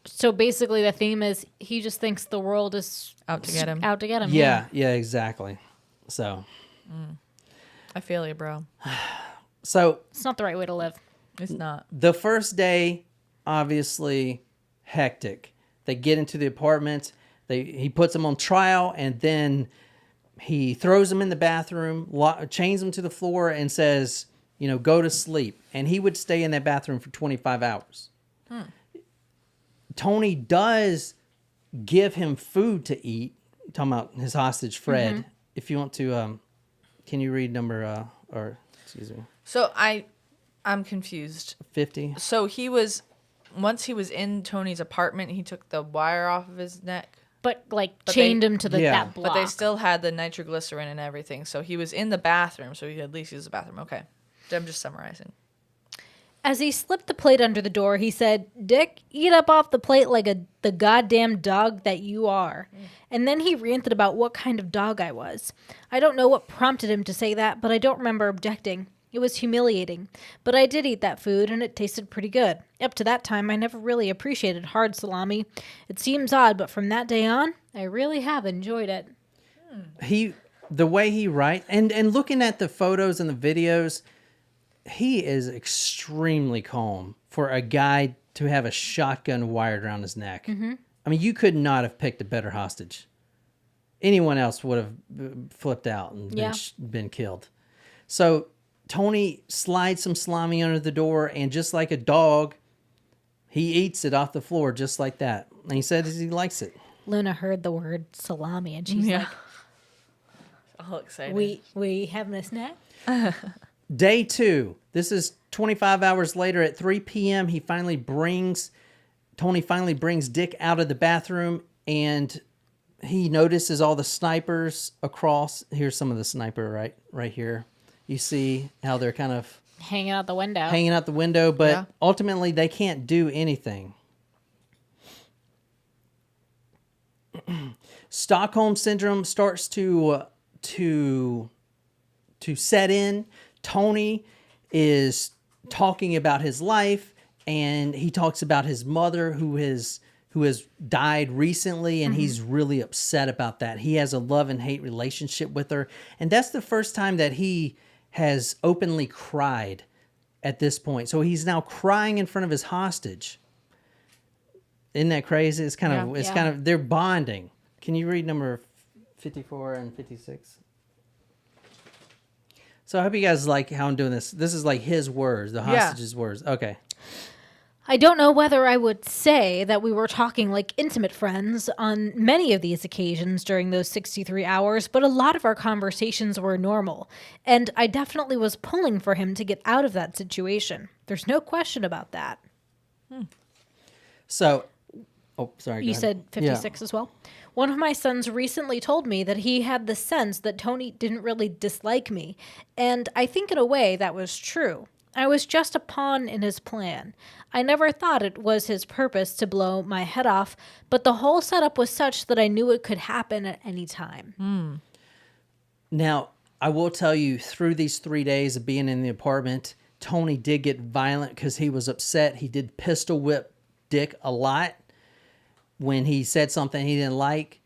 So basically, the theme is he just thinks the world is Out to get him. Out to get him. Yeah, exactly. So I feel you, bro. It's not the right way to live. It's not. the first day, obviously, hectic. They get into the apartment. He puts them on trial, and then he throws them in the bathroom, chains them to the floor, and says, go to sleep. And he would stay in that bathroom for 25 hours. Tony does give him food to eat. Talking about his hostage, Fred. If you want to, can you read excuse me, So I'm confused. 50? So once he was in Tony's apartment, he took the wire off of his neck. But But chained they- him to Yeah. that block. But they still had the nitroglycerin and everything. So he was in the bathroom, so he could at least use the bathroom. Okay. I'm just summarizing. As he slipped the plate under the door, he said, "Dick, eat up off the plate like the goddamn dog that you are." And then he ranted about what kind of dog I was. I don't know what prompted him to say that, but I don't remember objecting. It was humiliating. But I did eat that food, and it tasted pretty good. Up to that time, I never really appreciated hard salami. It seems odd, but from that day on, I really have enjoyed it. The way he writes, and looking at the photos and the videos, he is extremely calm for a guy to have a shotgun wired around his neck. I mean, you could not have picked a better hostage. Anyone else would have flipped out and been killed. So Tony slides some salami under the door, and just like a dog, he eats it off the floor just like that. And he says he likes it. Luna heard the word salami, and she's All excited. like, we having a snack? Day 2. This is 25 hours later at 3 p.m. Tony finally brings Dick out of the bathroom, and he notices all the snipers across. Here's some of the sniper right here. You see how they're kind of Hanging out the window. hanging out the window, but Yeah. ultimately they can't do anything. Stockholm syndrome starts to set in. Tony is talking about his life and he talks about his mother who has died recently, and he's really upset about that. He has a love and hate relationship with her, and that's the first time that he has openly cried at this point. So he's now crying in front of his hostage. Isn't that crazy? It's kind of they're bonding. Can you read number 54 and 56? So I hope you guys like how I'm doing this. This is like his words, the hostage's words. Okay. I don't know whether I would say that we were talking like intimate friends on many of these occasions during those 63 hours, but a lot of our conversations were normal, and I definitely was pulling for him to get out of that situation. There's no question about that. So, sorry. You said 56 as well? One of my sons recently told me that he had the sense that Tony didn't really dislike me, and I think in a way that was true. I was just a pawn in his plan. I never thought it was his purpose to blow my head off, but the whole setup was such that I knew it could happen at any time. Now, I will tell you, through these 3 days of being in the apartment, Tony did get violent because he was upset. He did pistol whip Dick a lot when he said something he didn't like.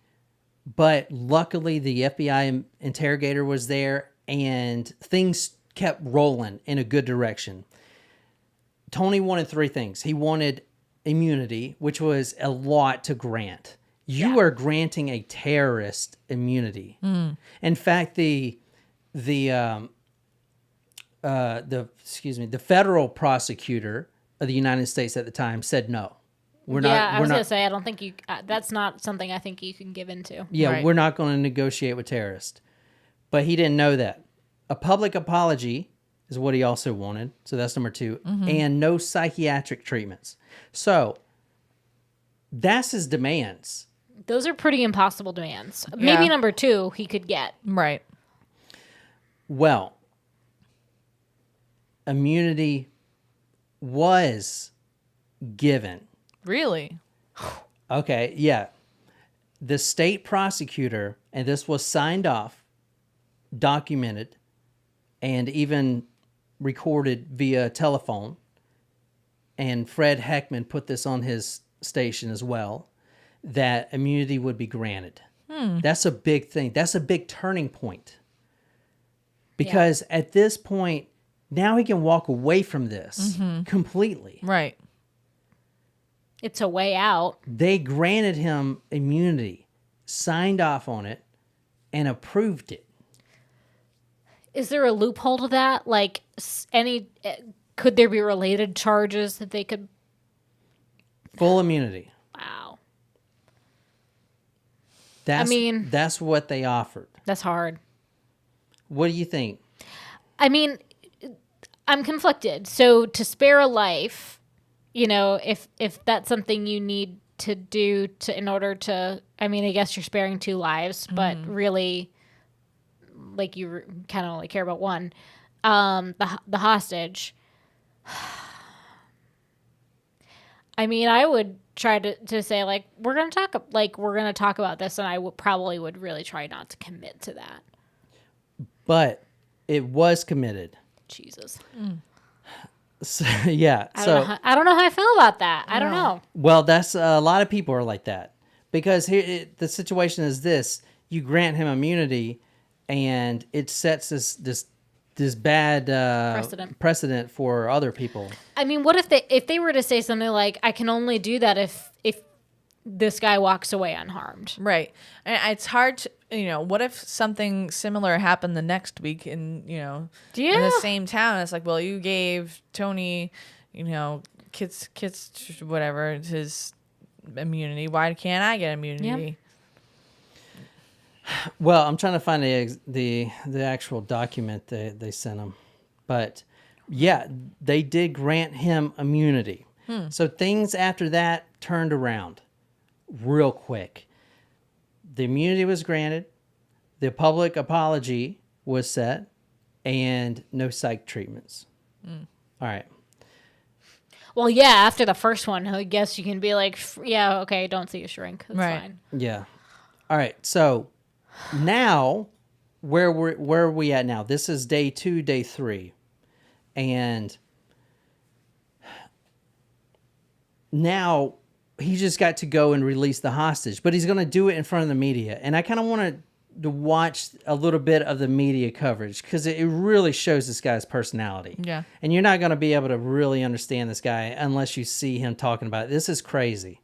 But luckily, the FBI interrogator was there, and things kept rolling in a good direction. Tony wanted 3 things. He wanted immunity, which was a lot to grant. You are granting a terrorist immunity. In fact, the federal prosecutor of the United States at the time said no. I was going to say, I don't think you, that's not something I think you can give into. Yeah, Right. We're not going to negotiate with terrorists. But he didn't know that. A public apology is what he also wanted. So that's number 2. And no psychiatric treatments. So that's his demands. Those are pretty impossible demands. Maybe number 2 he could get. Right. Well, immunity was given. Really? Okay, yeah. The state prosecutor, and this was signed off, documented, and even recorded via telephone, and Fred Heckman put this on his station as well, that immunity would be granted. That's a big thing. That's a big turning point. Because at this point, now he can walk away from this completely. Right. It's a way out. They granted him immunity, signed off on it, and approved it. Is there a loophole to that? Like could there be related charges that they could? Full immunity. Wow. That's what they offered. That's hard. What do you think? I mean, I'm conflicted. So to spare a life, if that's something you need to do in order to, I mean, I guess you're sparing 2 lives, but really, like, you kind of only care about one. The hostage. I mean, I would try to say, like, we're gonna talk about this, and I probably would really try not to commit to that. But it was committed. Jesus. So, yeah. I don't know how I feel about that. I don't know. Well, that's a lot of people are like that, because here the situation is this: you grant him immunity, and it sets this bad precedent for other people. I mean, what if they were to say something like, "I can only do that if this guy walks away unharmed"? Right. And it's hard to, what if something similar happened the next week in the same town? It's like, well, you gave Tony, kids, whatever, his immunity. Why can't I get immunity? Yeah. Well, I'm trying to find the actual document they sent him. But, yeah, they did grant him immunity. So things after that turned around real quick. The immunity was granted, the public apology was set, and no psych treatments. All right. Well, yeah, after the first one, I guess you can be like, yeah, okay, don't see a shrink. That's Right. fine. Yeah. All right. So now, where are we at now? This is day 2, day 3. And now he just got to go and release the hostage, but he's going to do it in front of the media. And I kind of want to watch a little bit of the media coverage because it really shows this guy's personality. Yeah. And you're not going to be able to really understand this guy unless you see him talking about it. This is crazy.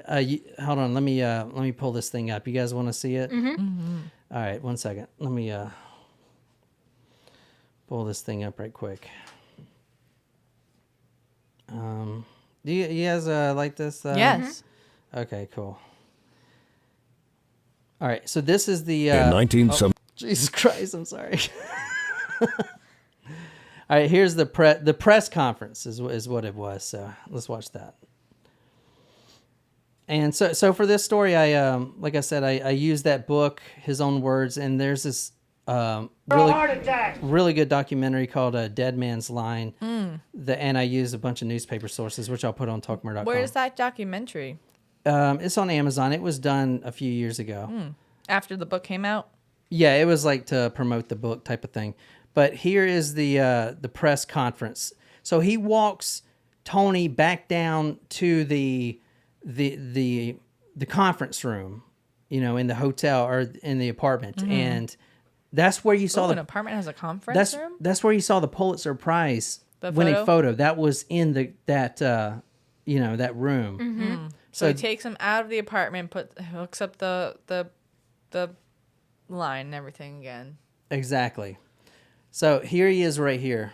Hold on, let me pull this thing up. You guys want to see it? Mm-hmm. All right, 1 second. Let me pull this thing up right quick. Do you guys like this? Yes. Okay, cool. All right, so this is the... In 1970. Jesus Christ, I'm sorry. All right, here's the press conference is what it was, so let's watch that. And so for this story, I like I said, I used that book, his own words, and there's this really good documentary called Dead Man's Line. And I used a bunch of newspaper sources, which I'll put on talkmurder.com. Where is that documentary? It's on Amazon. It was done a few years ago. After the book came out? Yeah, it was like to promote the book type of thing. But here is the press conference. So he walks Tony back down to the conference room, in the hotel or in the apartment, and that's where you saw an apartment has a conference room. That's where you saw the Pulitzer Prize The winning photo? photo. That was in that room. Mm-hmm. So he takes him out of the apartment, hooks up the line and everything again. Exactly. So here he is right here.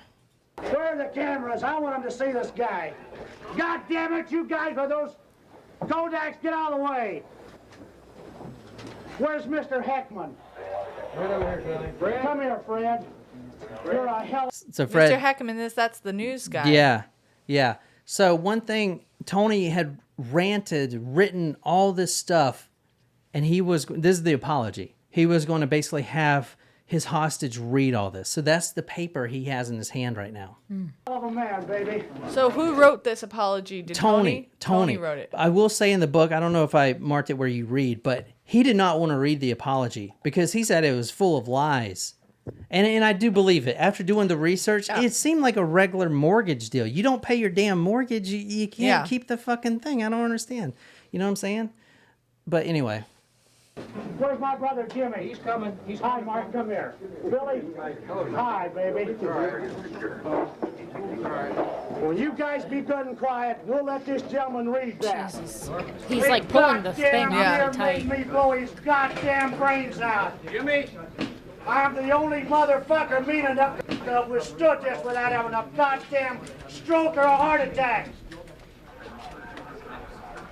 Where are the cameras? I want them to see this guy. God damn it, you guys with those Kodaks, get out of the way. Where's Mr. Heckman? Right over here, Tony. Fred? Come here, Fred. You're a hell... So Fred, Mr. Heckman, that's the news guy. Yeah. So one thing, Tony had written all this stuff, and this is the apology. He was going to basically have his hostage read all this. So that's the paper he has in his hand right now. Hell of a man, baby. So who wrote this apology? Did Tony wrote it. I will say in the book, I don't know if I marked it where you read, but he did not want to read the apology because he said it was full of lies. And I do believe it. After doing the research, it seemed like a regular mortgage deal. You don't pay your damn mortgage, you can't keep the fucking thing. I don't understand. You know what I'm saying? But anyway. Where's my brother Jimmy? He's coming. Hi, Mark. Come here. Billy. Hi, baby. Well, you guys be good and quiet. We'll let this gentleman read that. Jesus. He's like pulling the thing really tight. Made me blow his goddamn brains out. Jimmy. I'm the only motherfucker mean enough to withstood this without having a goddamn stroke or a heart attack.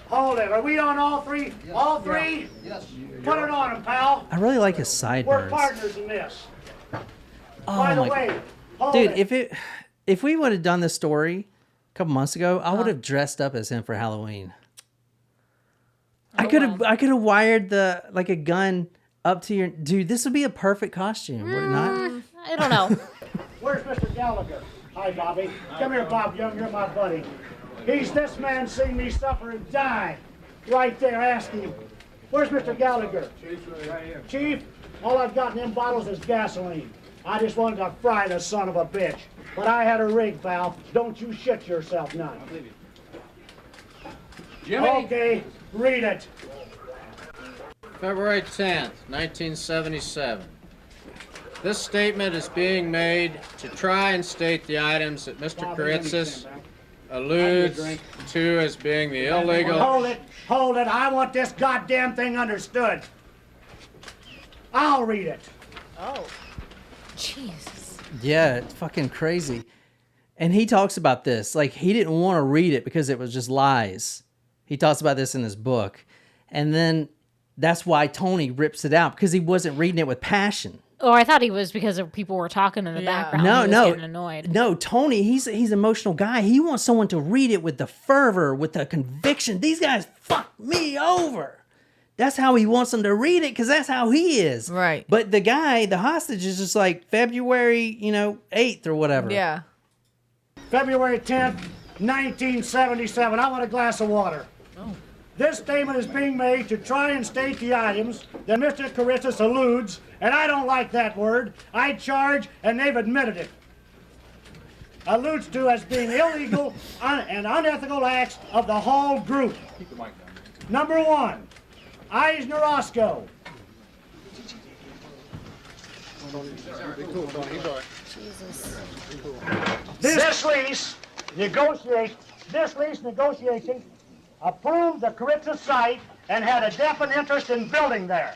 Hold it. Are we on all three? All three? Yes. Put it on him, pal. I really like his We're sideburns. partners in this. Oh By the my way, hold Dude, it. if we would have done this story a couple months ago, I would have dressed up as him for Halloween. I could have wired a gun up to your dude. This would be a perfect costume, would it not? I don't know. Where's Mr. Gallagher? Hi, Bobby. Come here, Bob Young. You're my buddy. He's this man seen me suffer and die. Right there, ask him. Where's Mr. Gallagher? Chief's right here. Chief, all I've got in them bottles is gasoline. I just wanted to fry the son of a bitch. But I had a rig, pal. Don't you shit yourself none. Jimmy? Okay, read it. February 10th, 1977. This statement is being made to try and state the items that Mr. Kiritsis alludes to as being the illegal... Hold it. I want this goddamn thing understood. I'll read it. Oh. Jesus. Yeah, it's fucking crazy. And he talks about this. Like, he didn't want to read it because it was just lies. He talks about this in his book. And then that's why Tony rips it out, because he wasn't reading it with passion. Oh, I thought he was because of people were talking in the background. He was getting annoyed. No, Tony, he's an emotional guy. He wants someone to read it with the fervor, with the conviction. These guys fucked me over. That's how he wants them to read it, because that's how he is. Right. But the guy, the hostage, is just like February, 8th or whatever. Yeah. February 10th, 1977. I want a glass of water. Oh. This statement is being made to try and state the items that Mr. Kiritsis alludes, and I don't like that word. I charge, and they've admitted it. alludes to as being illegal and unethical acts of the whole group. Number 1, Eisner Roscoe. This lease negotiation approved the Kiritsis site and had a definite interest in building there.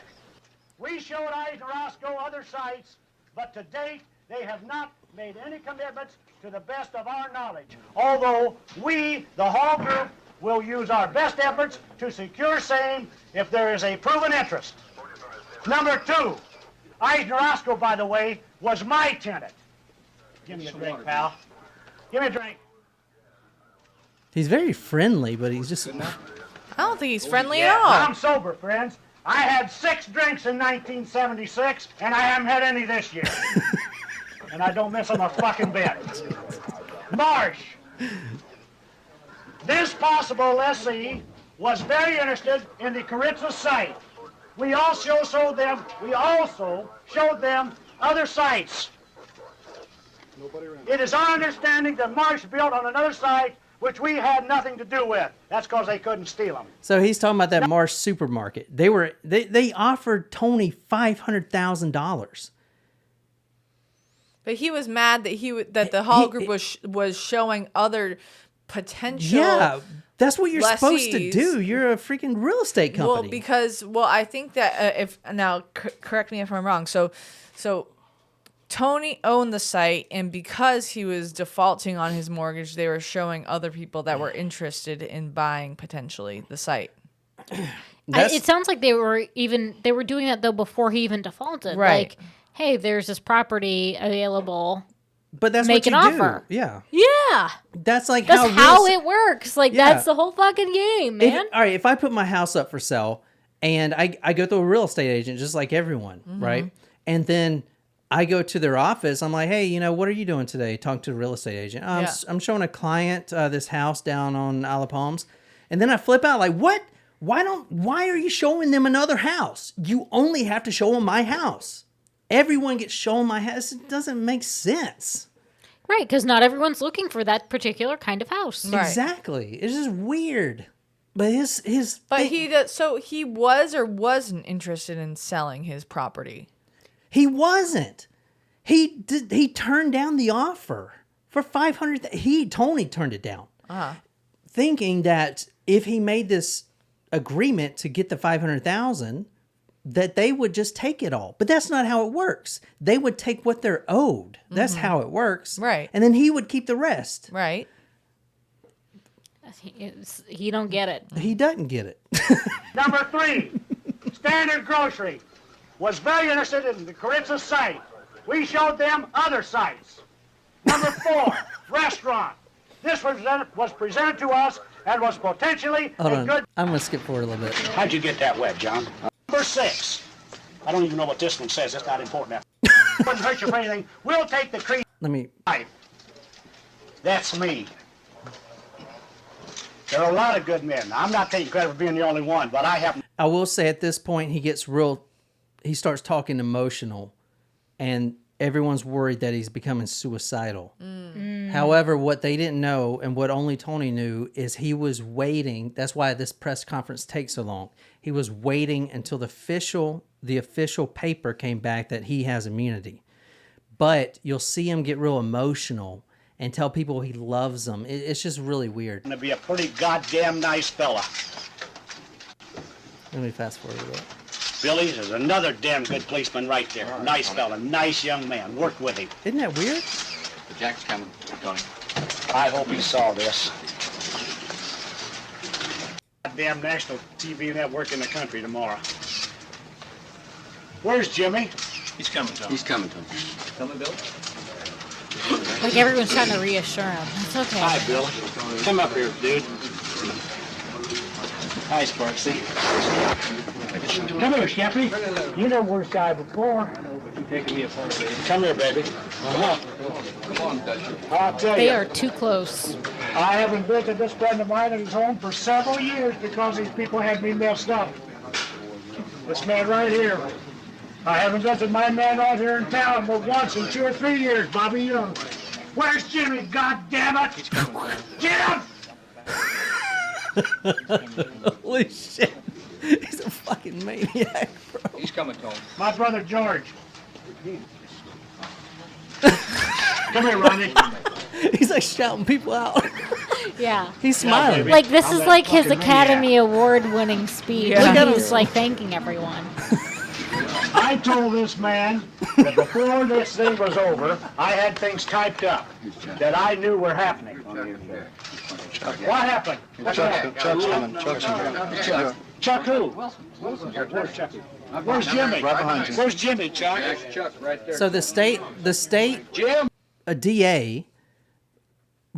We showed Eisner Roscoe other sites, but to date they have not made any commitments to the best of our knowledge, although we, the whole group, will use our best efforts to secure same if there is a proven interest. Number 2, Eisner Roscoe, by the way, was my tenant. Give me a drink, pal. Give me a drink. He's very friendly, but he's just... I don't think he's friendly at all. I'm sober, friends. I had 6 drinks in 1976, and I haven't had any this year. And I don't miss them a fucking bit. Marsh. This possible lessee was very interested in the Kiritsis site. We also showed them other sites. It is our understanding that Marsh built on another site which we had nothing to do with. That's because they couldn't steal them. So he's talking about that Marsh supermarket. They offered Tony $500,000. But he was mad that the Hall group was showing other potential. Yeah, that's what you're supposed to lessees. do. You're a freaking real estate company. Well, I think that correct me if I'm wrong. So Tony owned the site, and because he was defaulting on his mortgage, they were showing other people that were interested in buying potentially the site. It sounds like they were doing that though before he even defaulted. Right. Like, hey, there's this property available. But that's Make what an you offer. do. Yeah. Yeah. That's like That's how it works. Like, Yeah. that's the whole fucking game, man. All right, if I put my house up for sale and I go through a real estate agent just like everyone, right? And then I go to their office. I'm like, hey, what are you doing today? Talk to the real estate agent. I'm showing a client this house down on Isle of Palms. And then I flip out like, what? Why are you showing them another house? You only have to show them my house. Everyone gets shown my house. It doesn't make sense. Right, because not everyone's looking for that particular kind of house. Right. Exactly. It's just weird. But he was or wasn't interested in selling his property. He wasn't. He turned down the offer for $500,000. Tony turned it down, thinking that if he made this agreement to get the $500,000, that they would just take it all. But that's not how it works. They would take what they're owed. That's how it works. Right. And then he would keep the rest. Right. He don't get it. He doesn't get it. Number 3, Standard Grocery was very interested in the Kiritsis site. We showed them other sites. Number 4, Restaurant. This was presented to us and was potentially Hold a on. good... I'm going to skip forward a little bit. How'd you get that wet, John? Number 6. I don't even know what this one says. It's not important. Wouldn't hurt you for anything. We'll take the cream. Let me... That's me. There are a lot of good men. I'm not taking credit for being the only one, but I happen. I will say at this point, he starts talking emotional, and everyone's worried that he's becoming suicidal. However, what they didn't know, and what only Tony knew, is he was waiting. That's why this press conference takes so long. He was waiting until the official paper came back that he has immunity. But you'll see him get real emotional and tell people he loves them. It's just really weird. Going to be a pretty goddamn nice fella. Let me fast forward a bit. Billy, there's another damn good policeman right there. Nice fella, nice young man. Worked with him. Isn't that weird? The Jack's coming, Tony. I hope he saw this. Goddamn national TV network in the country tomorrow. Where's Jimmy? He's coming, Tony. He's coming, Tony. Coming, Bill? Like, everyone's trying to reassure him. It's okay. Hi, Bill. Come up here, dude. Hi, Sparksy. Come here, Sheppy. You never were shy before. Come here, baby. Come on, Dutcher. I'll tell They you. are too close. I haven't visited this friend of mine at his home for several years because these people had me messed up. This man right here. I haven't visited my man out here in town but once in 2 or 3 years, Bobby Young. Where's Jimmy, goddammit? He's coming down. Get him! Holy shit. He's a fucking maniac, bro. He's coming, Tony. My brother George. Come here, Ronnie. He's like shouting people out. Yeah. He's smiling. baby. Like this I'm is that like his fucking Academy Award-winning speech. Yeah. Look at He's him. like thanking everyone. I told this man that before this thing was over, I had things typed up that I knew were happening. What happened? Chuck's coming. Chuck's coming. Chuck who? Where's Chuck? Where's Jimmy? Right behind you. Where's Jimmy, Chuck? Chuck, right there. So the state, Jim. a DA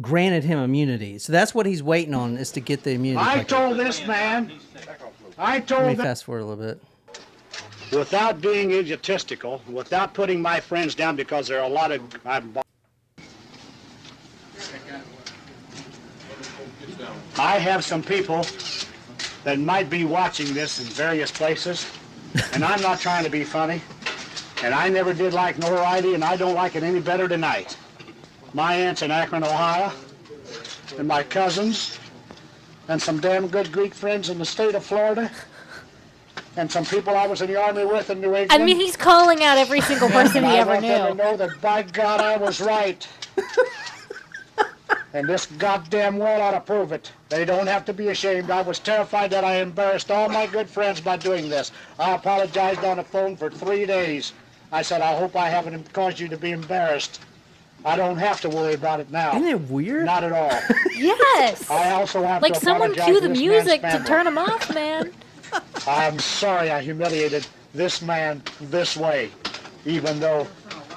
granted him immunity. So that's what he's waiting on, is to get the immunity. I paper. told this man, I Let me told that fast forward a little bit. without being egotistical, without putting my friends down, because there are a lot of, I have some people that might be watching this in various places, and I'm not trying to be funny, and I never did like notoriety, and I don't like it any better tonight. My aunt's in Akron, Ohio, and my cousins, and some damn good Greek friends in the state of Florida, and some people I was in the army with in New England. I mean, he's calling out every single person And he I ever want them to knew. know that, by God, I was right. And this goddamn world ought to prove it. They don't have to be ashamed. I was terrified that I embarrassed all my good friends by doing this. I apologized on the phone for 3 days. I said, I hope I haven't caused you to be embarrassed. I don't have to worry about it now. Isn't it weird? Not at all. Yes. I also have Like to someone apologize cue to the this music man's to family. turn him off, man. I'm sorry I humiliated this man this way, even though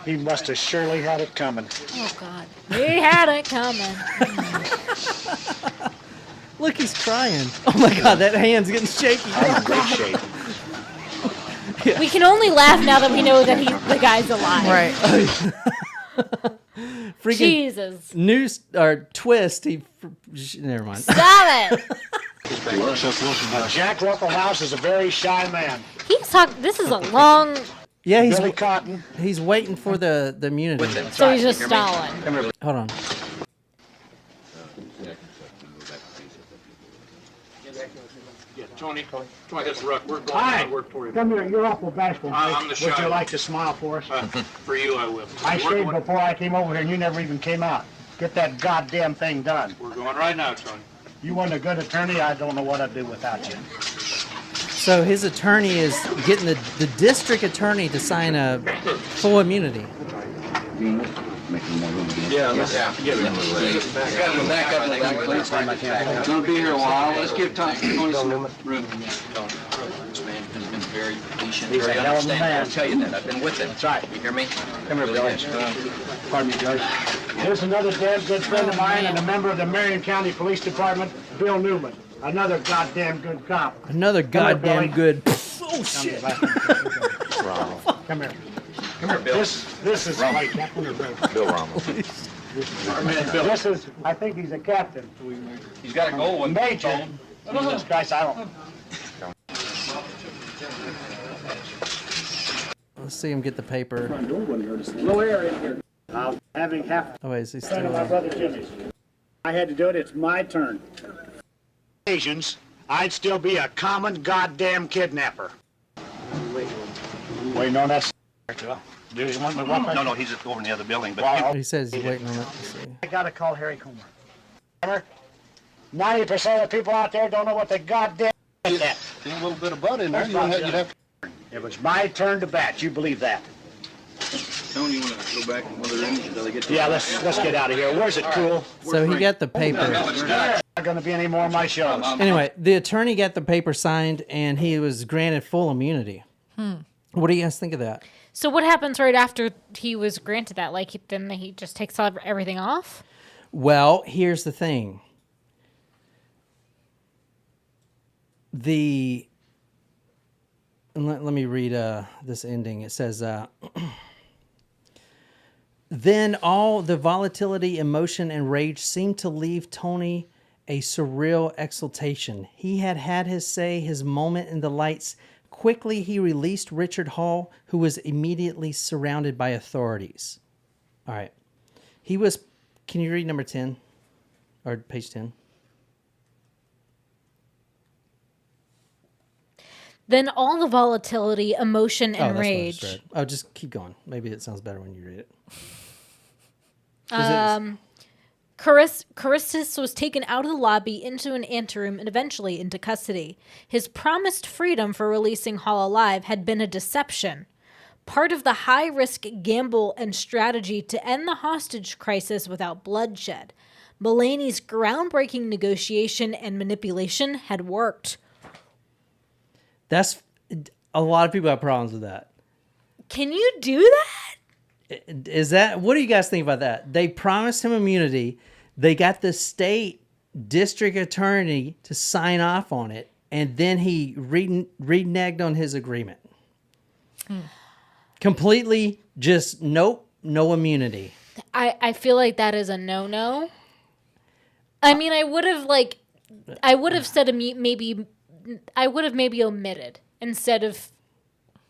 he must have surely had it coming. Oh God, he had it coming. Look, he's crying. Oh my God, that hand's getting shaky. I'm in great shape. We can only laugh now that we know that the guy's alive. Right. Freaking Jesus. news or twist. Never mind. Stop it. Jack Rufflehouse is a very shy man. He's talking. This is a long. Yeah, Billy Cotton. he's waiting for the immunity. So he's just stalling. Hold on. Tony, that's rough. We're going Hi. to work for you. Come here. You're awful bashful. I'm Mike. the Would shy you one. like to smile for us? For you, I will. I We're shaved going- before I came over here, and you never even came out. Get that goddamn thing done. We're going right now, Tony. You weren't a good attorney. I don't know what I'd do without you. So his attorney is getting the district attorney to sign a full immunity. Yeah, let's get him back up. He's going to be here a while. Let's give Tony some room. This man has been very patient, He's very a hell of a understanding. man. I'll tell you that. I've been with him. That's right. You hear me? Come here, Billy. Pardon me, Judge. Here's another damn good friend of mine and a member of the Marion County Police Department, Bill Newman. Another goddamn good cop. Another Come here, Billy. goddamn good. Oh Come shit! here, Come here. Come here, Bill. This is Mike. Come here, Bill. Bill Ramos. This is, I think he's a captain. He's got a gold one. Major. Jesus Christ, I don't. Let's see him get the paper. Low air in here. Having half Oh wait, is he friend of my still? brother Jimmy's. I had to do it. It's my turn. Occasions, I'd still be a common goddamn kidnapper. Waiting on that. Do you want me to walk back? No, he's over in the other building. But Well, He says he's waiting on it. Let's see. I gotta call Harry Comer. 90% of the people out there don't know what the goddamn is that. a little bit of butt in there. You'd have It was my turn to bat. You believe that? Tony, you want to go back in one of the rooms until they get to Yeah, let's get out of here. Where's it, cool? So he got the paper. Not gonna be any more of my shows. Anyway, the attorney got the paper signed, and he was granted full immunity. What do you guys think of that? So what happens right after he was granted that? Like then he just takes everything off? Well, here's the thing. Let me read this ending. It says, then all the volatility, emotion, and rage seemed to leave Tony a surreal exultation. He had had his say, his moment in the lights. Quickly, he released Richard Hall, who was immediately surrounded by authorities. All right. He was. Can you read number 10 or page 10? Then all the volatility, emotion, and That's what I rage. just read. Oh, just keep going. Maybe it sounds better when you read it. Kiritsis was taken out of the lobby into an anteroom and eventually into custody. His promised freedom for releasing Hall alive had been a deception. Part of the high-risk gamble and strategy to end the hostage crisis without bloodshed. Mulaney's groundbreaking negotiation and manipulation had worked. That's a lot of people have problems with that. Can you do that? Is that what do you guys think about that? They promised him immunity. They got the state district attorney to sign off on it, and then he reneged on his agreement. Completely just nope, no immunity. I feel like that is a no-no. I mean, I would have said maybe I would have maybe omitted instead of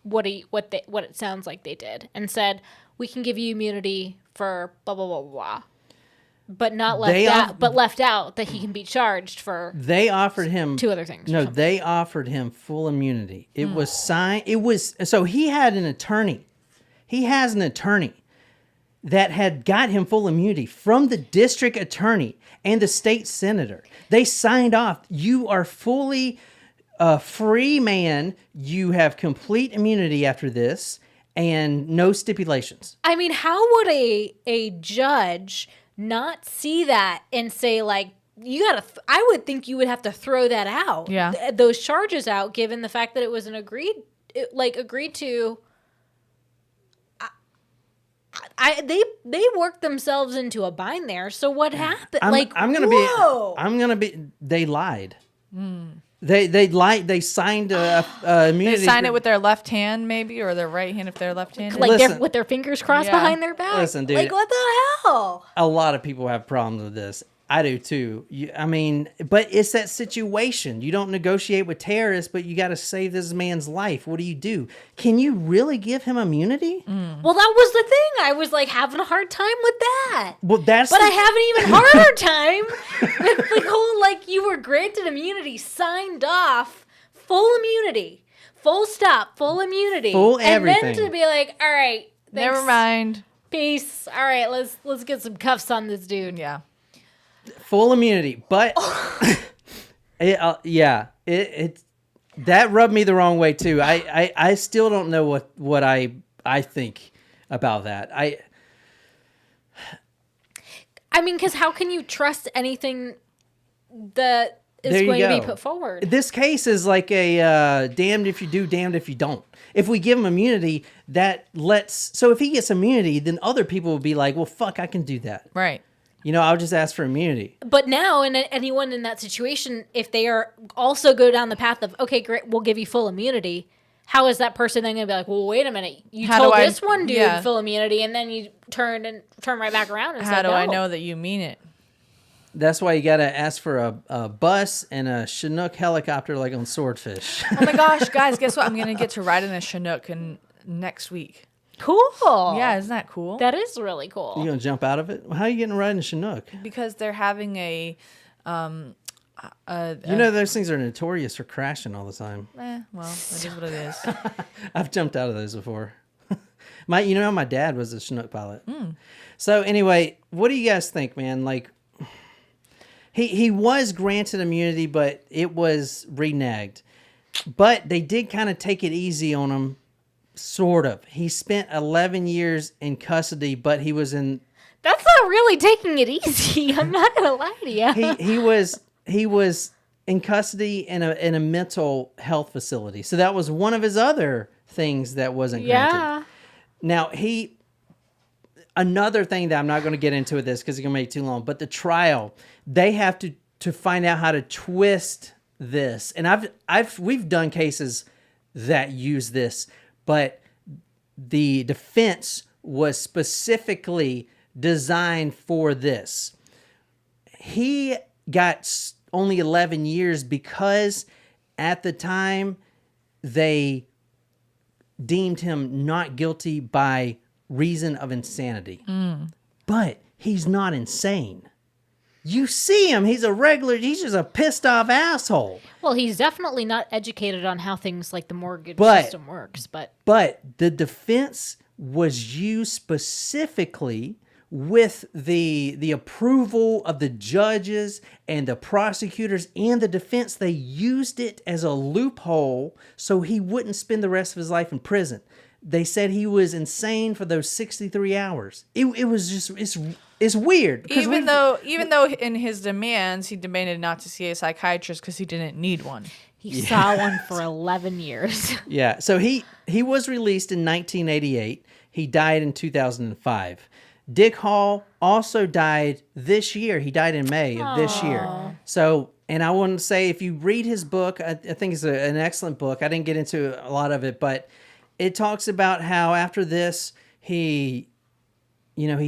what it sounds like they did, and said we can give you immunity for blah blah blah blah, but not left out that he can be charged for. They offered him 2 other things. No, they offered him full immunity. It was signed. It was so he had an attorney. He has an attorney that had got him full immunity from the district attorney and the state senator. They signed off. You are fully a free man. You have complete immunity after this and no stipulations. I mean, how would a judge not see that and say, like, you gotta, I would think you would have to throw that out. Yeah. Those charges out, given the fact that it was an agreed to. They worked themselves into a bind there. So what happened? They lied. They lied. They signed immunity. They sign it with their left hand, maybe, or their right hand if they're left-handed. Like with their fingers crossed behind their back. Listen, dude. Like, what the hell? A lot of people have problems with this. I do too. But it's that situation. You don't negotiate with terrorists, but you got to save this man's life. What do? Can you really give him immunity? Well, that was the thing. I was like having a hard time with that. Well, I have an even harder time with the whole, like, you were granted immunity, signed off, full immunity, full stop, full immunity, full everything, and then to be like, all right, thanks, never mind, peace. All right, let's get some cuffs on this dude. Yeah. Full immunity, but that rubbed me the wrong way too. I still don't know what I think about that. I mean, because how can you trust anything that is going to be put forward? This case is like a damned if you do, damned if you don't. If we give him immunity, so if he gets immunity, then other people will be like, well, fuck, I can do that. Right. I'll just ask for immunity. But now, anyone in that situation, if they are also go down the path of, okay, great, we'll give you full immunity, how is that person then going to be like, well, wait a minute, you told this one dude full immunity, and then you turn right back around and how do I know that you mean it? That's why you got to ask for a bus and a Chinook helicopter like on Swordfish. Oh my gosh, guys, guess what? I'm going to get to ride in a Chinook next week. Cool. Yeah, isn't that cool? That is really cool. You gonna jump out of it? How are you getting to ride in a Chinook? Because they're having those things are notorious for crashing all the time. Well, it is what it is. I've jumped out of those before. My dad was a Chinook pilot. So anyway, what do you guys think, man? Like, he was granted immunity, but it was reneged. But they did kind of take it easy on him. Sort of. He spent 11 years in custody, but he was in... That's not really taking it easy. I'm not going to lie to you. He was in custody in a mental health facility. So that was one of his other things that wasn't granted. Now, another thing that I'm not going to get into with this because it's going to make it too long, but the trial, they have to find out how to twist this. And we've done cases that use this, but the defense was specifically designed for this. He got only 11 years because at the time they deemed him not guilty by reason of insanity. but he's not insane. You see him, he's just a pissed off asshole. Well, he's definitely not educated on how things like the mortgage system works, but the defense was used specifically with the approval of the judges and the prosecutors and the defense. They used it as a loophole so he wouldn't spend the rest of his life in prison. They said he was insane for those 63 hours. It was just, it's weird. Even though in his demands, he demanded not to see a psychiatrist because he didn't need one. he saw one for 11 years. Yeah. So he was released in 1988. He died in 2005. Dick Hall also died this year. He died in May of this year. So, and I want to say, if you read his book, I think it's an excellent book. I didn't get into a lot of it, but it talks about how after this, he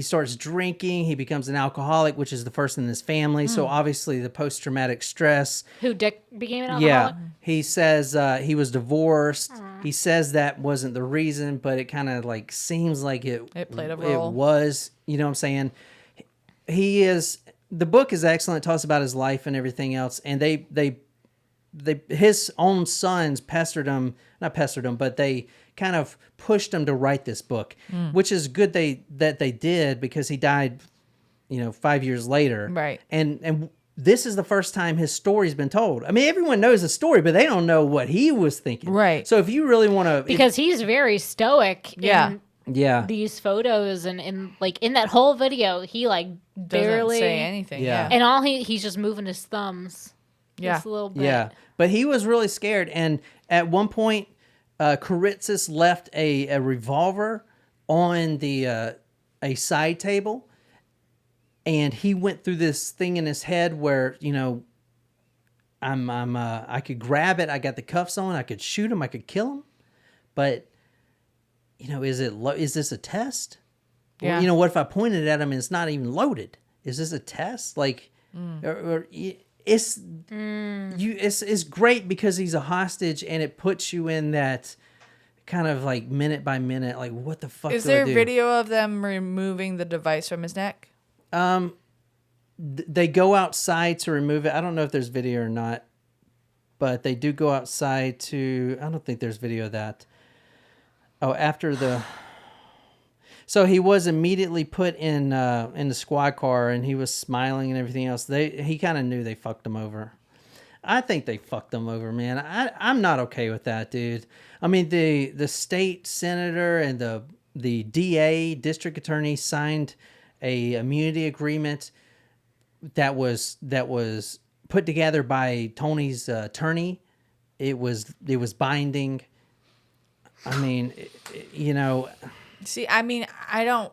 starts drinking. He becomes an alcoholic, which is the first in his family. So obviously the post-traumatic stress. Who, Dick became an alcoholic? Yeah. He says he was divorced. He says that wasn't the reason, but it kind of like seems like it played a role. It was, you know what I'm saying? The book is excellent. It talks about his life and everything else. And his own sons not pestered him, but they kind of pushed him to write this book, which is good that they did, because he died, 5 years later. Right. And this is the first time his story's been told. I mean, everyone knows the story, but they don't know what he was thinking. Right. So if you really want to... Because he's very stoic. Yeah. Yeah. These photos and in that whole video, he barely doesn't say anything. Yeah. And all he's just moving his thumbs. Yeah. Just a little bit. Yeah. But he was really scared. And at one point, Kiritsis left a revolver on a side table, and he went through this thing in his head where I could grab it, I got the cuffs on, I could shoot him, I could kill him, but is this a test? Yeah. Or, what if I pointed at him and it's not even loaded? Is this a test? It's great because he's a hostage, and it puts you in that kind of minute by minute, what the fuck Is do I there do? video of them removing the device from his neck? They go outside to remove it. I don't know if there's video or not, but they do go outside to... I don't think there's video of that. Oh, So he was immediately put in the squad car, and he was smiling and everything else. He kind of knew they fucked him over. I think they fucked him over, man. I'm not okay with that, dude. I mean, the state senator and the DA, district attorney, signed a immunity agreement that was put together by Tony's attorney. It was binding. I mean, See, I mean, I don't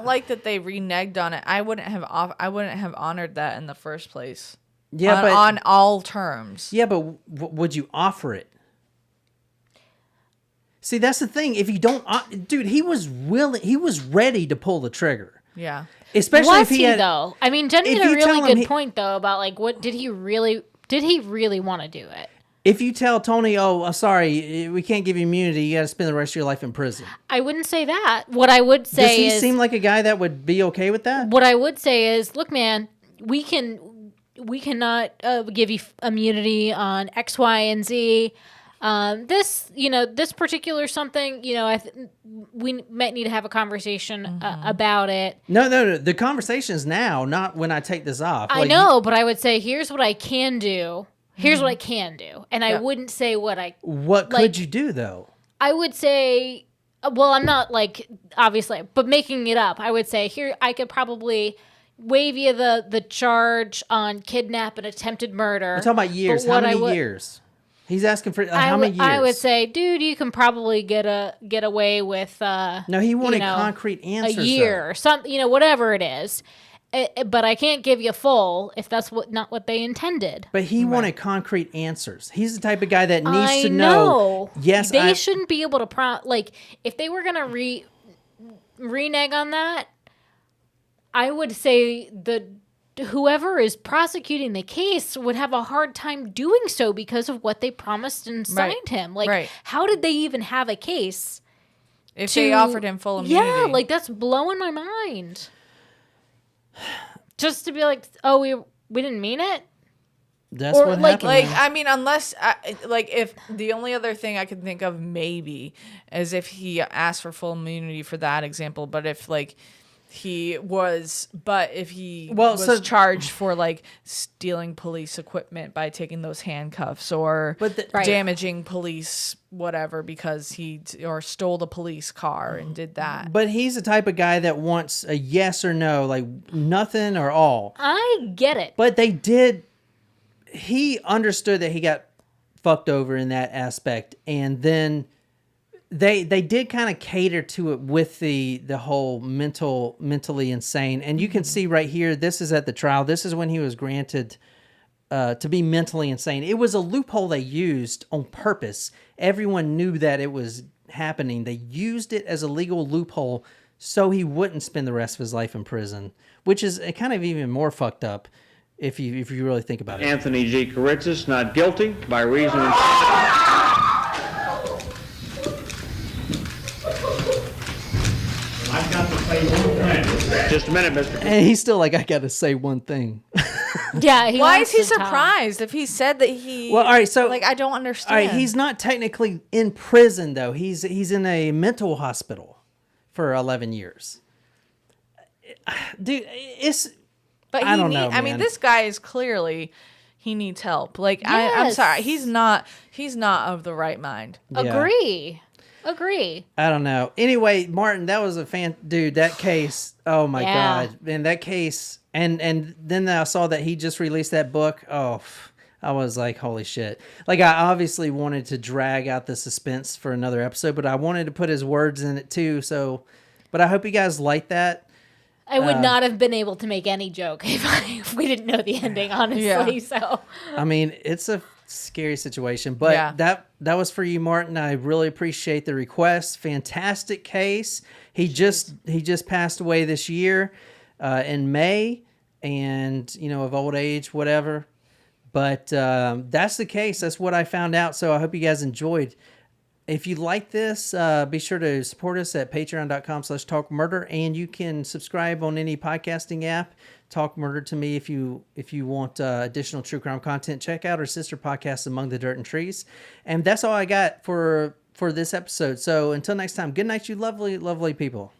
like that they reneged on it. I wouldn't have honored that in the first place. Yeah, on all terms. Yeah, but would you offer it? See, that's the thing. If you don't, dude, he was ready to pull the trigger. Yeah. Especially Was if he had, though? I mean, Jen made if a you tell really him good point though about what did he really want to do it? If you tell Tony, oh, sorry, we can't give you immunity, you got to spend the rest of your life in prison. I wouldn't say that. What I would say Does he seem like a guy that would be okay with that? What I would say is, look, man, we cannot give you immunity on X, Y, and Z. This particular something, we might need to have a conversation about it. No. The conversation is now, not when I take this off. I know, but I would say, here's what I can do. Here's what I can do. And I wouldn't say what could you do, though? I would say, well, I'm not obviously, but making it up. I would say, here, I could probably waive you the charge on kidnap and attempted murder. We're talking about years. How many years? He's asking for how many years? I would say, dude, you can probably get away with. No, he wanted concrete answers. A year or something, whatever it is. But I can't give you full if that's not what they intended. But he wanted concrete answers. He's the type of guy that needs to know. Yes, they shouldn't be able to if they were gonna renege on that. I would say that whoever is prosecuting the case would have a hard time doing so because of what they promised and signed him. How did they even have a case If they offered him full immunity. Yeah, like that's blowing my mind. Just to be like, oh, we didn't mean it. That's what happened. Like, I mean, unless, if the only other thing I can think of maybe is if he asked for full immunity for that example, but if he was charged for like stealing police equipment by taking those handcuffs or damaging police whatever because he stole the police car and did that. But he's the type of guy that wants a yes or no, like nothing or all. I get it. But he understood that he got fucked over in that aspect, and then they did kind of cater to it with the whole mentally insane. And you can see right here, this is at the trial. This is when he was granted to be mentally insane. It was a loophole they used on purpose. Everyone knew that it was happening. They used it as a legal loophole so he wouldn't spend the rest of his life in prison, which is kind of even more fucked up. If you really think about it. Anthony G. Kiritsis, not guilty by reason of... I've got to say one thing. Just a minute, Mr. And he's still like, I got to say one thing. Yeah. Why is he surprised if he said that he... Well, all right, so... I don't understand. All right, he's not technically in prison, though. He's in a mental hospital for 11 years. Dude, it's... But I don't know, man. I mean, this guy is clearly he needs help. Like I'm sorry, he's not of the right mind. Yeah. Agree. I don't know. Anyway, Martin, that was a dude. That case. Oh my God, man, that case. And then I saw that he just released that book. Oh, I was like, holy shit. Like, I obviously wanted to drag out the suspense for another episode, but I wanted to put his words in it too. So, but I hope you guys like that. I would not have been able to make any joke if we didn't know the ending, honestly. Yeah. So, I mean, it's a scary situation, but that was for you, Martin. I really appreciate the request. Fantastic case. He just passed away this year in May, and of old age, whatever. But that's the case. That's what I found out. So I hope you guys enjoyed. If you like this, be sure to support us at patreon.com/talkmurder, and you can subscribe on any podcasting app. Talk Murder to Me if you want additional true crime content. Check out our sister podcast, Among the Dirt and Trees. And that's all I got for this episode. So until next time, good night, you lovely, lovely people.